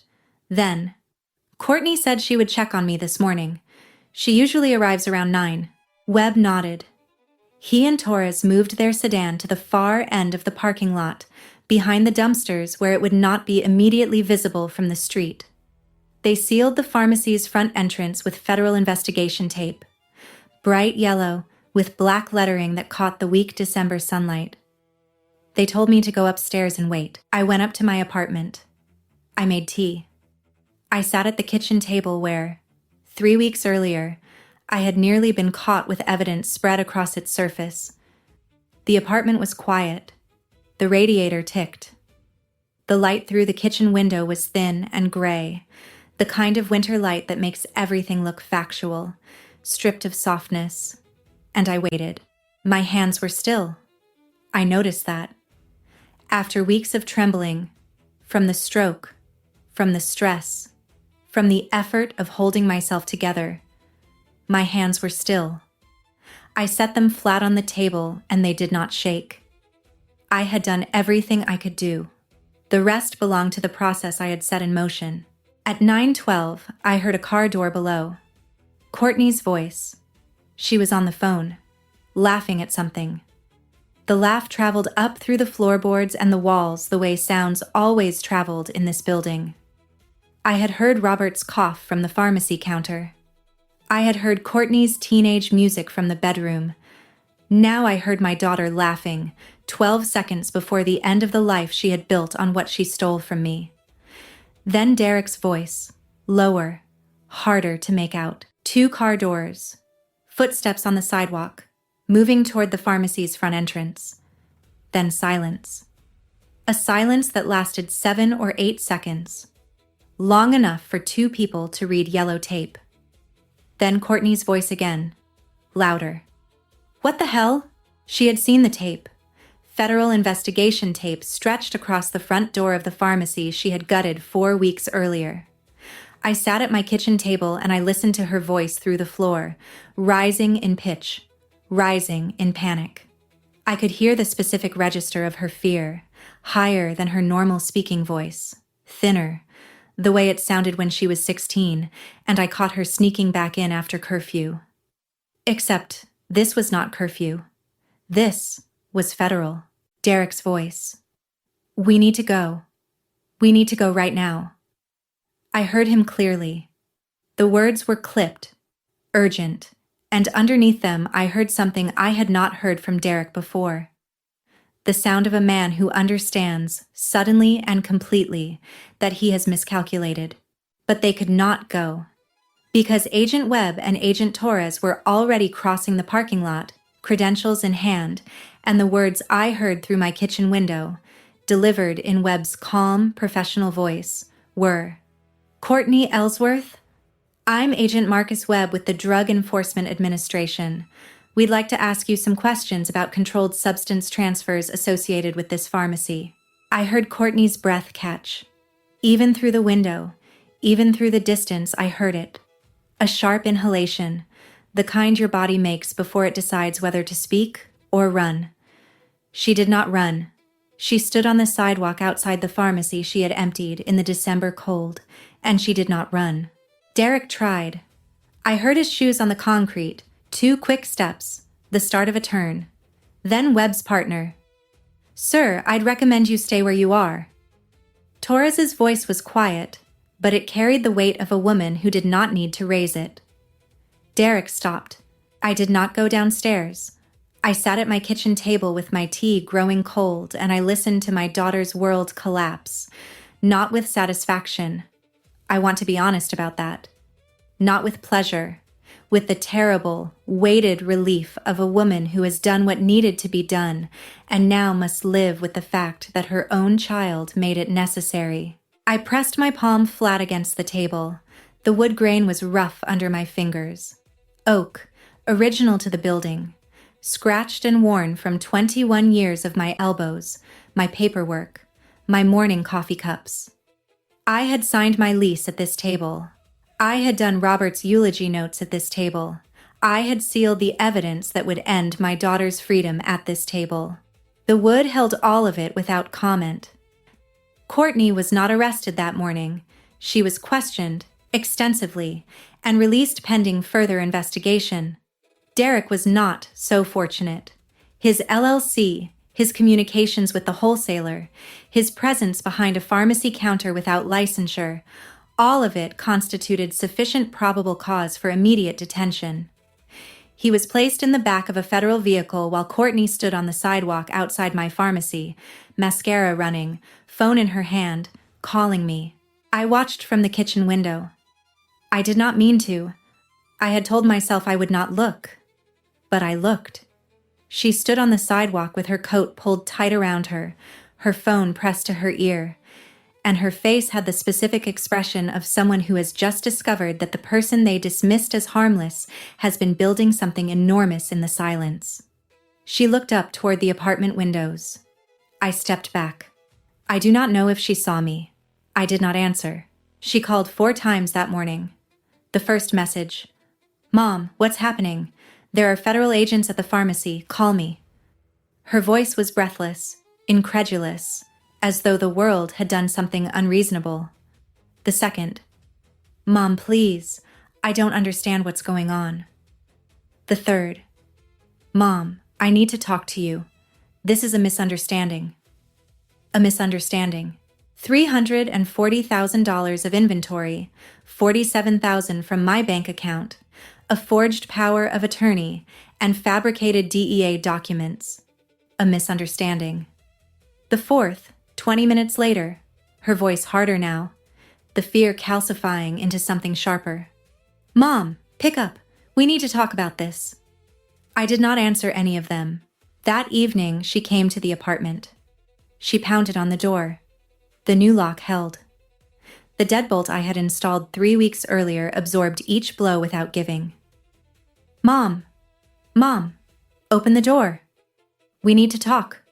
Then, "Courtney said she would check on me this morning. She usually arrives around 9. Webb nodded. He and Torres moved their sedan to the far end of the parking lot, behind the dumpsters where it would not be immediately visible from the street. They sealed the pharmacy's front entrance with federal investigation tape, bright yellow with black lettering that caught the weak December sunlight. They told me to go upstairs and wait. I went up to my apartment. I made tea. I sat at the kitchen table where, 3 weeks earlier, I had nearly been caught with evidence spread across its surface. The apartment was quiet. The radiator ticked. The light through the kitchen window was thin and gray, the kind of winter light that makes everything look factual, stripped of softness. And I waited. My hands were still. I noticed that. After weeks of trembling, from the stroke, from the stress, from the effort of holding myself together, my hands were still. I set them flat on the table and they did not shake. I had done everything I could do. The rest belonged to the process I had set in motion. At 9:12, I heard a car door below. Courtney's voice. She was on the phone, laughing at something. The laugh traveled up through the floorboards and the walls the way sounds always traveled in this building. I had heard Robert's cough from the pharmacy counter. I had heard Courtney's teenage music from the bedroom. Now I heard my daughter laughing, 12 seconds before the end of the life she had built on what she stole from me. Then Derek's voice, lower, harder to make out. 2 car doors, footsteps on the sidewalk, moving toward the pharmacy's front entrance. Then silence. A silence that lasted 7 or 8 seconds, long enough for 2 people to read yellow tape. Then Courtney's voice again, louder. What the hell? She had seen the tape. Federal investigation tape stretched across the front door of the pharmacy she had gutted 4 weeks earlier. I sat at my kitchen table and I listened to her voice through the floor, rising in pitch, rising in panic. I could hear the specific register of her fear, higher than her normal speaking voice, thinner, the way it sounded when she was 16, and I caught her sneaking back in after curfew. Except this was not curfew. This was federal. Derek's voice. We need to go. We need to go right now. I heard him clearly. The words were clipped, urgent, and underneath them I heard something I had not heard from Derek before. The sound of a man who understands, suddenly and completely, that he has miscalculated. But they could not go. Because Agent Webb and Agent Torres were already crossing the parking lot, credentials in hand, and the words I heard through my kitchen window, delivered in Webb's calm, professional voice, were, "Courtney Ellsworth, I'm Agent Marcus Webb with the Drug Enforcement Administration. We'd like to ask you some questions about controlled substance transfers associated with this pharmacy." I heard Courtney's breath catch. Even through the window, even through the distance, I heard it. A sharp inhalation, the kind your body makes before it decides whether to speak or run. She did not run. She stood on the sidewalk outside the pharmacy she had emptied in the December cold, and she did not run. Derek tried. I heard his shoes on the concrete, 2 quick steps, the start of a turn. Then Webb's partner. "Sir, I'd recommend you stay where you are." Torres's voice was quiet, but it carried the weight of a woman who did not need to raise it. Derek stopped. I did not go downstairs. I sat at my kitchen table with my tea growing cold, and I listened to my daughter's world collapse, not with satisfaction. I want to be honest about that. Not with pleasure. with the terrible, weighted relief of a woman who has done what needed to be done and now must live with the fact that her own child made it necessary. I pressed my palm flat against the table. The wood grain was rough under my fingers. Oak, original to the building, scratched and worn from 21 years of my elbows, my paperwork, my morning coffee cups. I had signed my lease at this table. I had done Robert's eulogy notes at this table. I had sealed the evidence that would end my daughter's freedom at this table. The wood held all of it without comment. Courtney was not arrested that morning. She was questioned extensively and released pending further investigation. Derek was not so fortunate. His LLC, his communications with the wholesaler, his presence behind a pharmacy counter without licensure, all of it constituted sufficient probable cause for immediate detention. He was placed in the back of a federal vehicle while Courtney stood on the sidewalk outside my pharmacy, mascara running, phone in her hand, calling me. I watched from the kitchen window. I did not mean to. I had told myself I would not look. But I looked. She stood on the sidewalk with her coat pulled tight around her, her phone pressed to her ear, and her face had the specific expression of someone who has just discovered that the person they dismissed as harmless has been building something enormous in the silence. She looked up toward the apartment windows. I stepped back. I do not know if she saw me. I did not answer. She called 4 times that morning. The first message, "Mom, what's happening? There are federal agents at the pharmacy. Call me." Her voice was breathless, incredulous, as though the world had done something unreasonable. The second, "Mom, please. I don't understand what's going on." The third, "Mom, I need to talk to you. This is a misunderstanding." A misunderstanding. $340,000 of inventory, $47,000 from my bank account, a forged power of attorney, and fabricated DEA documents. A misunderstanding. The fourth, 20 minutes later, her voice harder now, the fear calcifying into something sharper. "Mom, pick up. We need to talk about this." I did not answer any of them. That evening, she came to the apartment. She pounded on the door. The new lock held. The deadbolt I had installed 3 weeks earlier absorbed each blow without giving. "Mom! Mom! Open the door. We need to talk."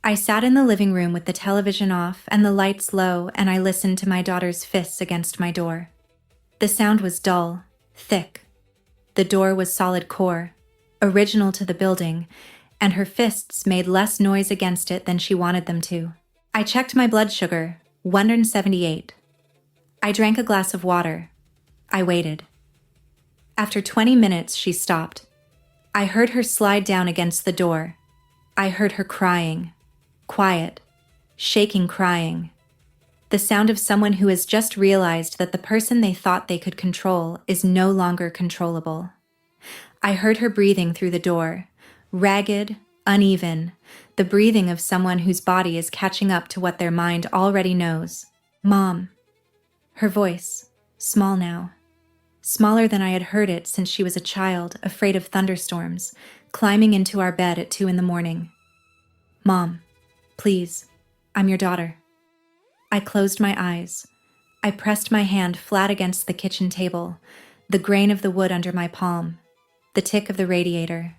I sat in the living room with the television off and the lights low, and I listened to my daughter's fists against my door. The sound was dull, thick. The door was solid core, original to the building, and her fists made less noise against it than she wanted them to. I checked my blood sugar, 178. I drank a glass of water. I waited. After 20 minutes, she stopped. I heard her slide down against the door. I heard her crying. Quiet, shaking crying. The sound of someone who has just realized that the person they thought they could control is no longer controllable. I heard her breathing through the door, ragged, uneven, the breathing of someone whose body is catching up to what their mind already knows. "Mom." Her voice, small now. Smaller than I had heard it since she was a child, afraid of thunderstorms, climbing into our bed at 2 a.m. "Mom, please, I'm your daughter." I closed my eyes. I pressed my hand flat against the kitchen table, the grain of the wood under my palm, the tick of the radiator,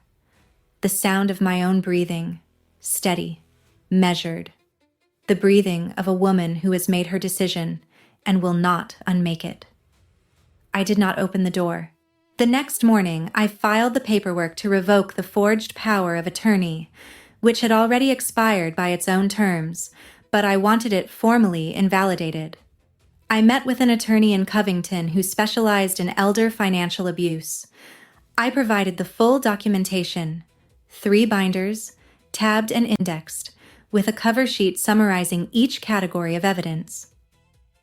the sound of my own breathing, steady, measured, the breathing of a woman who has made her decision and will not unmake it. I did not open the door. The next morning, I filed the paperwork to revoke the forged power of attorney, which had already expired by its own terms, but I wanted it formally invalidated. I met with an attorney in Covington who specialized in elder financial abuse. I provided the full documentation, 3 binders, tabbed and indexed, with a cover sheet summarizing each category of evidence.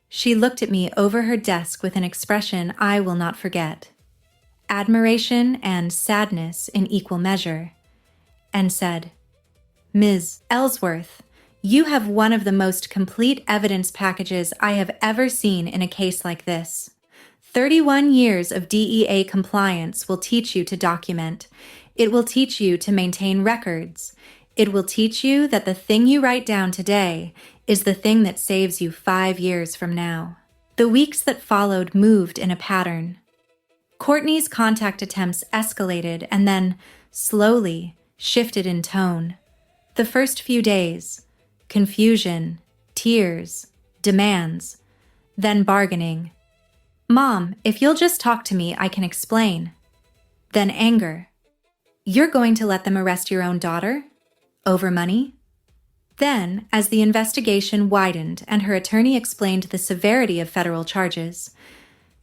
She looked at me over her desk with an expression I will not forget, admiration and sadness in equal measure, and said, "Ms. Ellsworth, you have one of the most complete evidence packages I have ever seen in a case like this. 31 years of DEA compliance will teach you to document. It will teach you to maintain records. It will teach you that the thing you write down today is the thing that saves you 5 years from now. The weeks that followed moved in a pattern. Courtney's contact attempts escalated and then, slowly, shifted in tone. The first few days, confusion, tears, demands, then bargaining. "Mom, if you'll just talk to me, I can explain." Then anger. "You're going to let them arrest your own daughter? Over money?" Then, as the investigation widened and her attorney explained the severity of federal charges,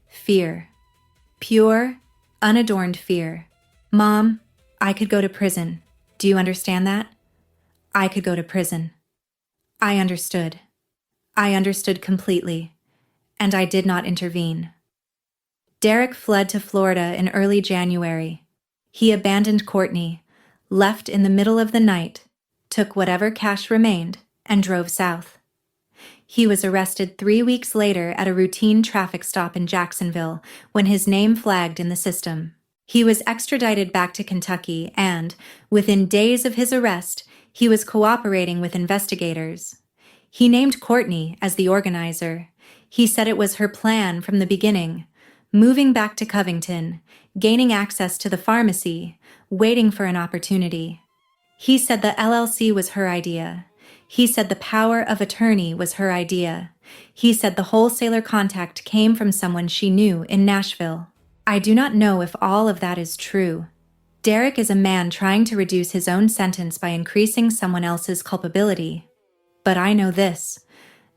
fear. Pure, unadorned fear. "Mom, I could go to prison. Do you understand that? I could go to prison." I understood. I understood completely, and I did not intervene. Derek fled to Florida in early January. He abandoned Courtney, left in the middle of the night, took whatever cash remained, and drove south. He was arrested 3 weeks later at a routine traffic stop in Jacksonville when his name flagged in the system. He was extradited back to Kentucky and, within days of his arrest, he was cooperating with investigators. He named Courtney as the organizer. He said it was her plan from the beginning, moving back to Covington, gaining access to the pharmacy, waiting for an opportunity. He said the LLC was her idea. He said the power of attorney was her idea. He said the wholesaler contact came from someone she knew in Nashville. I do not know if all of that is true. Derek is a man trying to reduce his own sentence by increasing someone else's culpability. But I know this.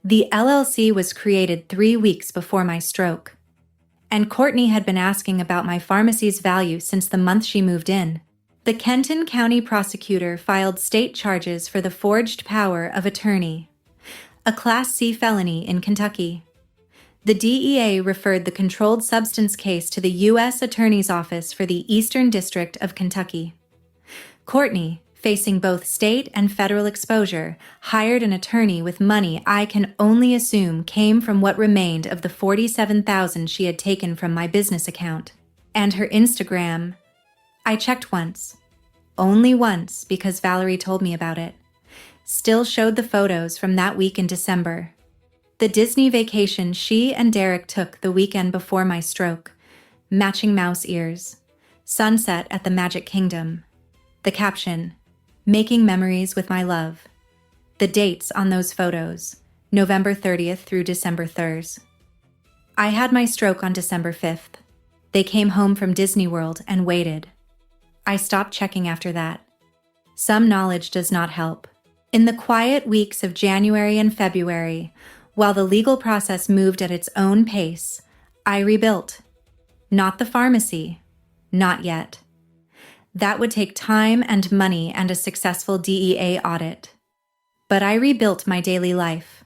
The LLC was created 3 weeks before my stroke. And Courtney had been asking about my pharmacy's value since the month she moved in. The Kenton County prosecutor filed state charges for the forged power of attorney, a Class C felony in Kentucky. The DEA referred the controlled substance case to the U.S. Attorney's Office for the Eastern District of Kentucky. Courtney, facing both state and federal exposure, hired an attorney with money I can only assume came from what remained of the $47,000 she had taken from my business account. And her Instagram. I checked once. Only once, because Valerie told me about it. Still showed the photos from that week in December. The Disney vacation she and Derek took the weekend before my stroke. Matching mouse ears. Sunset at the Magic Kingdom. The caption, "Making memories with my love." The dates on those photos, November 30th through December 3rd. I had my stroke on December 5th. They came home from Disney World and waited. I stopped checking after that. Some knowledge does not help. In the quiet weeks of January and February, while the legal process moved at its own pace, I rebuilt. Not the pharmacy. Not yet. That would take time and money and a successful DEA audit. But I rebuilt my daily life,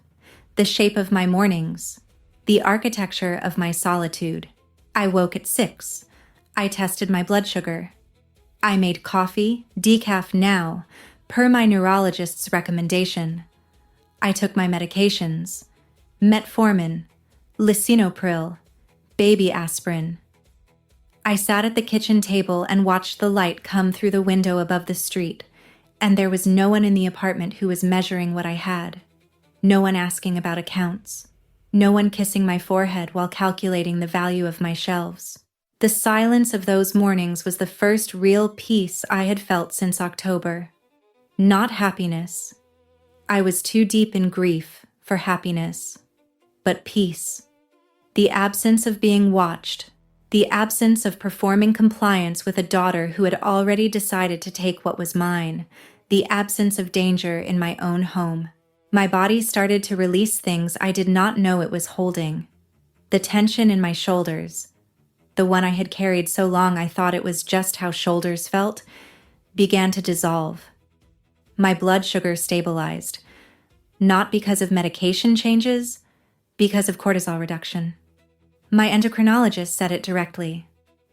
the shape of my mornings, the architecture of my solitude. I woke at 6. I tested my blood sugar. I made coffee, decaf now, per my neurologist's recommendation. I took my medications, metformin, lisinopril, baby aspirin. I sat at the kitchen table and watched the light come through the window above the street, and there was no one in the apartment who was measuring what I had. No one asking about accounts. No one kissing my forehead while calculating the value of my shelves. The silence of those mornings was the first real peace I had felt since October. Not happiness. I was too deep in grief for happiness. But peace. The absence of being watched. The absence of performing compliance with a daughter who had already decided to take what was mine. The absence of danger in my own home. My body started to release things I did not know it was holding. The tension in my shoulders, the one I had carried so long I thought it was just how shoulders felt, began to dissolve. My blood sugar stabilized, not because of medication changes, because of cortisol reduction. My endocrinologist said it directly.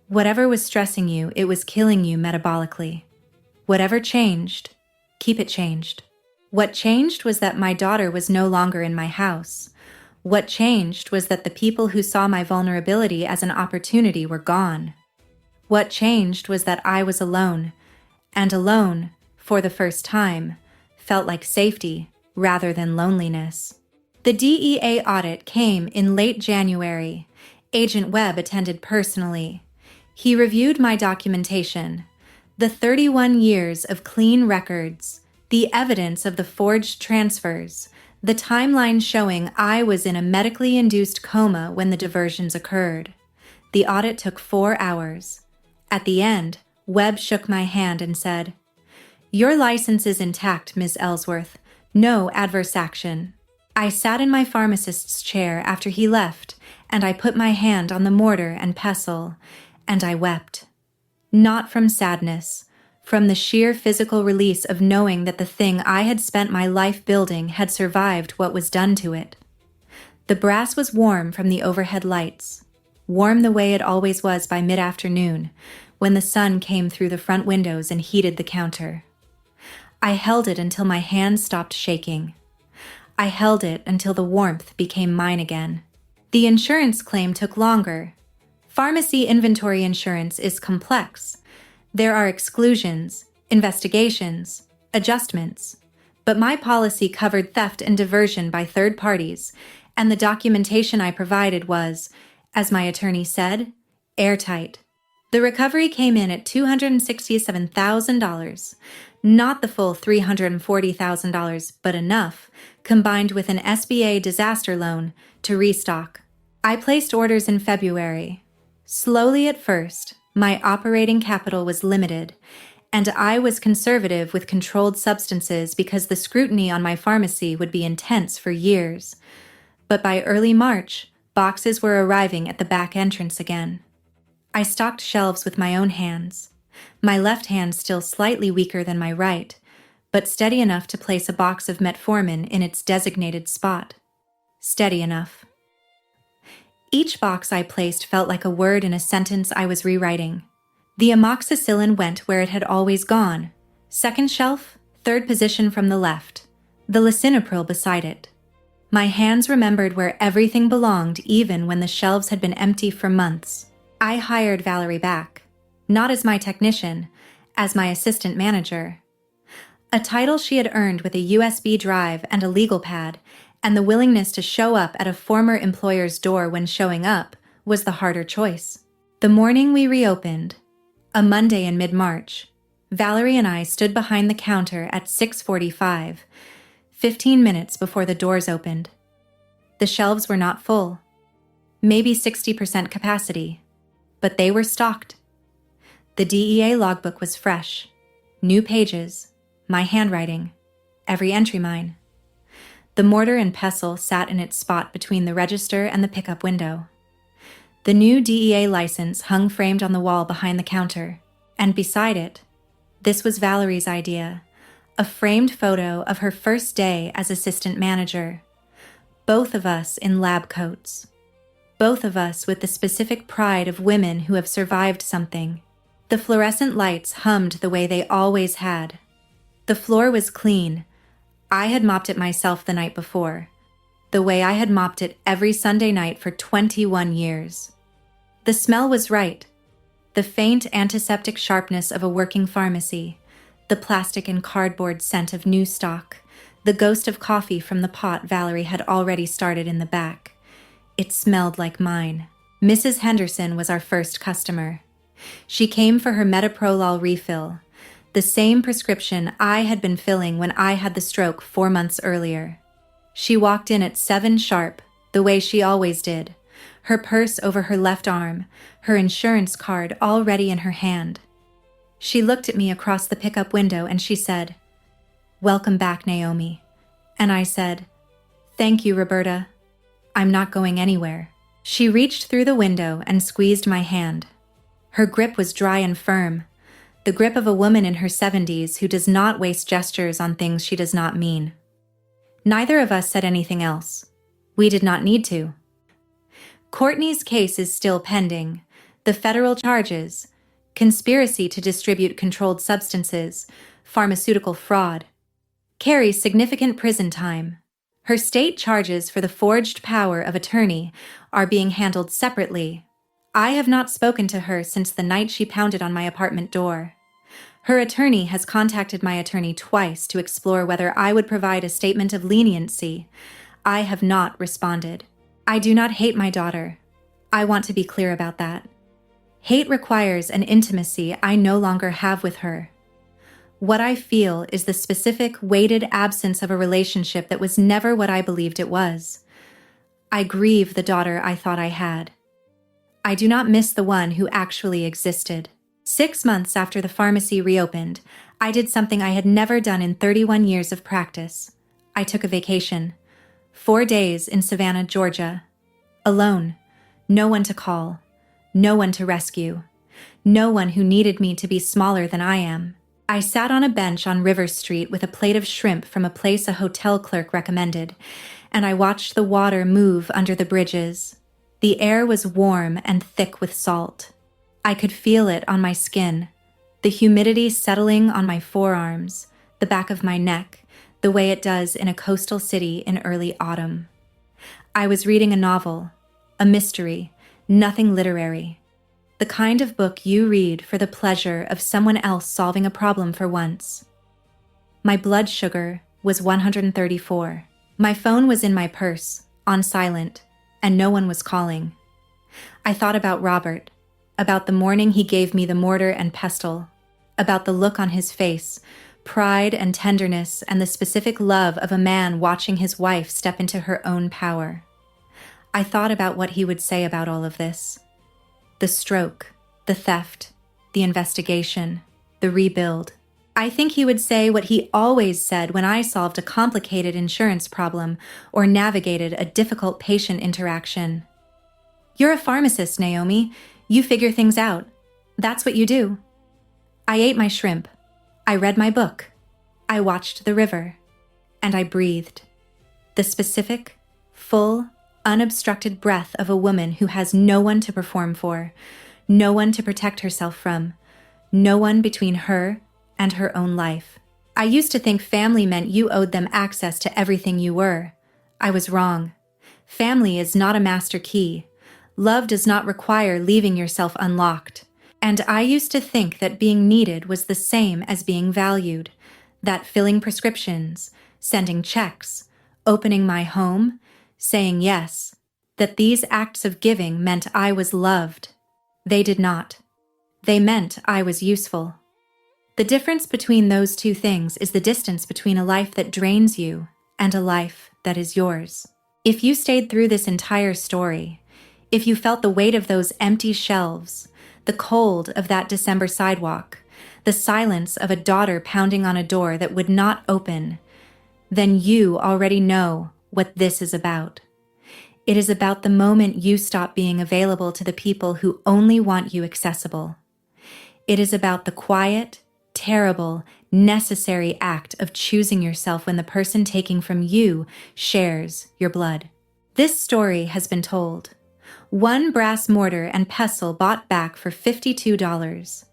Whatever was stressing you, it was killing you metabolically. Whatever changed, keep it changed. What changed was that my daughter was no longer in my house. What changed was that the people who saw my vulnerability as an opportunity were gone. What changed was that I was alone, and alone, for the first time, felt like safety rather than loneliness. The DEA audit came in late January. Agent Webb attended personally. He reviewed my documentation, the 31 years of clean records, the evidence of the forged transfers, the timeline showing I was in a medically induced coma when the diversions occurred. The audit took 4 hours. At the end, Webb shook my hand and said, "Your license is intact, Ms. Ellsworth. No adverse action." I sat in my pharmacist's chair after he left, and I put my hand on the mortar and pestle, and I wept. Not from sadness, from the sheer physical release of knowing that the thing I had spent my life building had survived what was done to it. The brass was warm from the overhead lights, warm the way it always was by mid-afternoon, when the sun came through the front windows and heated the counter. I held it until my hands stopped shaking. I held it until the warmth became mine again. The insurance claim took longer. Pharmacy inventory insurance is complex. There are exclusions, investigations, adjustments. But my policy covered theft and diversion by third parties, and the documentation I provided was, as my attorney said, airtight. The recovery came in at $267,000, not the full $340,000, but enough, combined with an SBA disaster loan, to restock. I placed orders in February. Slowly at first, my operating capital was limited, and I was conservative with controlled substances because the scrutiny on my pharmacy would be intense for years. But by early March, boxes were arriving at the back entrance again. I stocked shelves with my own hands, my left hand still slightly weaker than my right, but steady enough to place a box of metformin in its designated spot. Steady enough. Each box I placed felt like a word in a sentence I was rewriting. The amoxicillin went where it had always gone. Second shelf, third position from the left. The lisinopril beside it. My hands remembered where everything belonged even when the shelves had been empty for months. I hired Valerie back, not as my technician, as my assistant manager. A title she had earned with a USB drive and a legal pad, and the willingness to show up at a former employer's door when showing up was the harder choice. The morning we reopened, a Monday in mid-March, Valerie and I stood behind the counter at 6:45, 15 minutes before the doors opened. The shelves were not full, maybe 60% capacity, but they were stocked. The DEA logbook was fresh, new pages, my handwriting, every entry mine. The mortar and pestle sat in its spot between the register and the pickup window. The new DEA license hung framed on the wall behind the counter, and beside it, this was Valerie's idea, a framed photo of her first day as assistant manager. Both of us in lab coats. Both of us with the specific pride of women who have survived something. The fluorescent lights hummed the way they always had. The floor was clean. I had mopped it myself the night before, the way I had mopped it every Sunday night for 21 years. The smell was right. The faint antiseptic sharpness of a working pharmacy, the plastic and cardboard scent of new stock, the ghost of coffee from the pot Valerie had already started in the back. It smelled like mine. Mrs. Henderson was our first customer. She came for her metoprolol refill, the same prescription I had been filling when I had the stroke 4 months earlier. She walked in at 7 sharp, the way she always did, her purse over her left arm, her insurance card already in her hand. She looked at me across the pickup window and she said, "Welcome back, Naomi." And I said, "Thank you, Roberta. I'm not going anywhere." She reached through the window and squeezed my hand. Her grip was dry and firm, the grip of a woman in her 70s who does not waste gestures on things she does not mean. Neither of us said anything else. We did not need to. Courtney's case is still pending. The federal charges, conspiracy to distribute controlled substances, pharmaceutical fraud, carries significant prison time. Her state charges for the forged power of attorney are being handled separately. I have not spoken to her since the night she pounded on my apartment door. Her attorney has contacted my attorney twice to explore whether I would provide a statement of leniency. I have not responded. I do not hate my daughter. I want to be clear about that. Hate requires an intimacy I no longer have with her. What I feel is the specific, weighted absence of a relationship that was never what I believed it was. I grieve the daughter I thought I had. I do not miss the one who actually existed. 6 months after the pharmacy reopened, I did something I had never done in 31 years of practice. I took a vacation. 4 days in Savannah, Georgia. Alone. No one to call. No one to rescue. No one who needed me to be smaller than I am. I sat on a bench on River Street with a plate of shrimp from a place a hotel clerk recommended, and I watched the water move under the bridges. The air was warm and thick with salt. I could feel it on my skin, the humidity settling on my forearms, the back of my neck, the way it does in a coastal city in early autumn. I was reading a novel, a mystery, nothing literary. The kind of book you read for the pleasure of someone else solving a problem for once. My blood sugar was 134. My phone was in my purse, on silent, and no one was calling. I thought about Robert, about the morning he gave me the mortar and pestle, about the look on his face, pride and tenderness, and the specific love of a man watching his wife step into her own power. I thought about what he would say about all of this. The stroke, the theft, the investigation, the rebuild. I think he would say what he always said when I solved a complicated insurance problem or navigated a difficult patient interaction. You're a pharmacist, Naomi. You figure things out. That's what you do. I ate my shrimp. I read my book. I watched the river. And I breathed. The specific, full, unobstructed breath of a woman who has no one to perform for, no one to protect herself from, no one between her and her own life. I used to think family meant you owed them access to everything you were. I was wrong. Family is not a master key. Love does not require leaving yourself unlocked. And I used to think that being needed was the same as being valued, that filling prescriptions, sending checks, opening my home, saying yes, that these acts of giving meant I was loved. They did not. They meant I was useful. The difference between those two things is the distance between a life that drains you and a life that is yours. If you stayed through this entire story, if you felt the weight of those empty shelves, the cold of that December sidewalk, the silence of a daughter pounding on a door that would not open, then you already know what this is about. It is about the moment you stop being available to the people who only want you accessible. It is about the quiet, terrible, necessary act of choosing yourself when the person taking from you shares your blood. This story has been told. 1 brass mortar and pestle bought back for $52.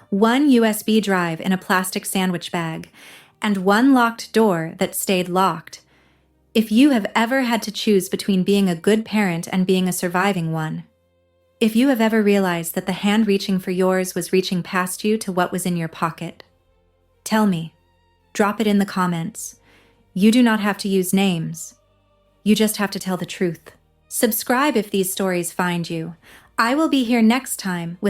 1 USB drive in a plastic sandwich bag, and 1 locked door that stayed locked. If you have ever had to choose between being a good parent and being a surviving one, if you have ever realized that the hand reaching for yours was reaching past you to what was in your pocket, tell me. Drop it in the comments. You do not have to use names. You just have to tell the truth. Subscribe if these stories find you. I will be here next time with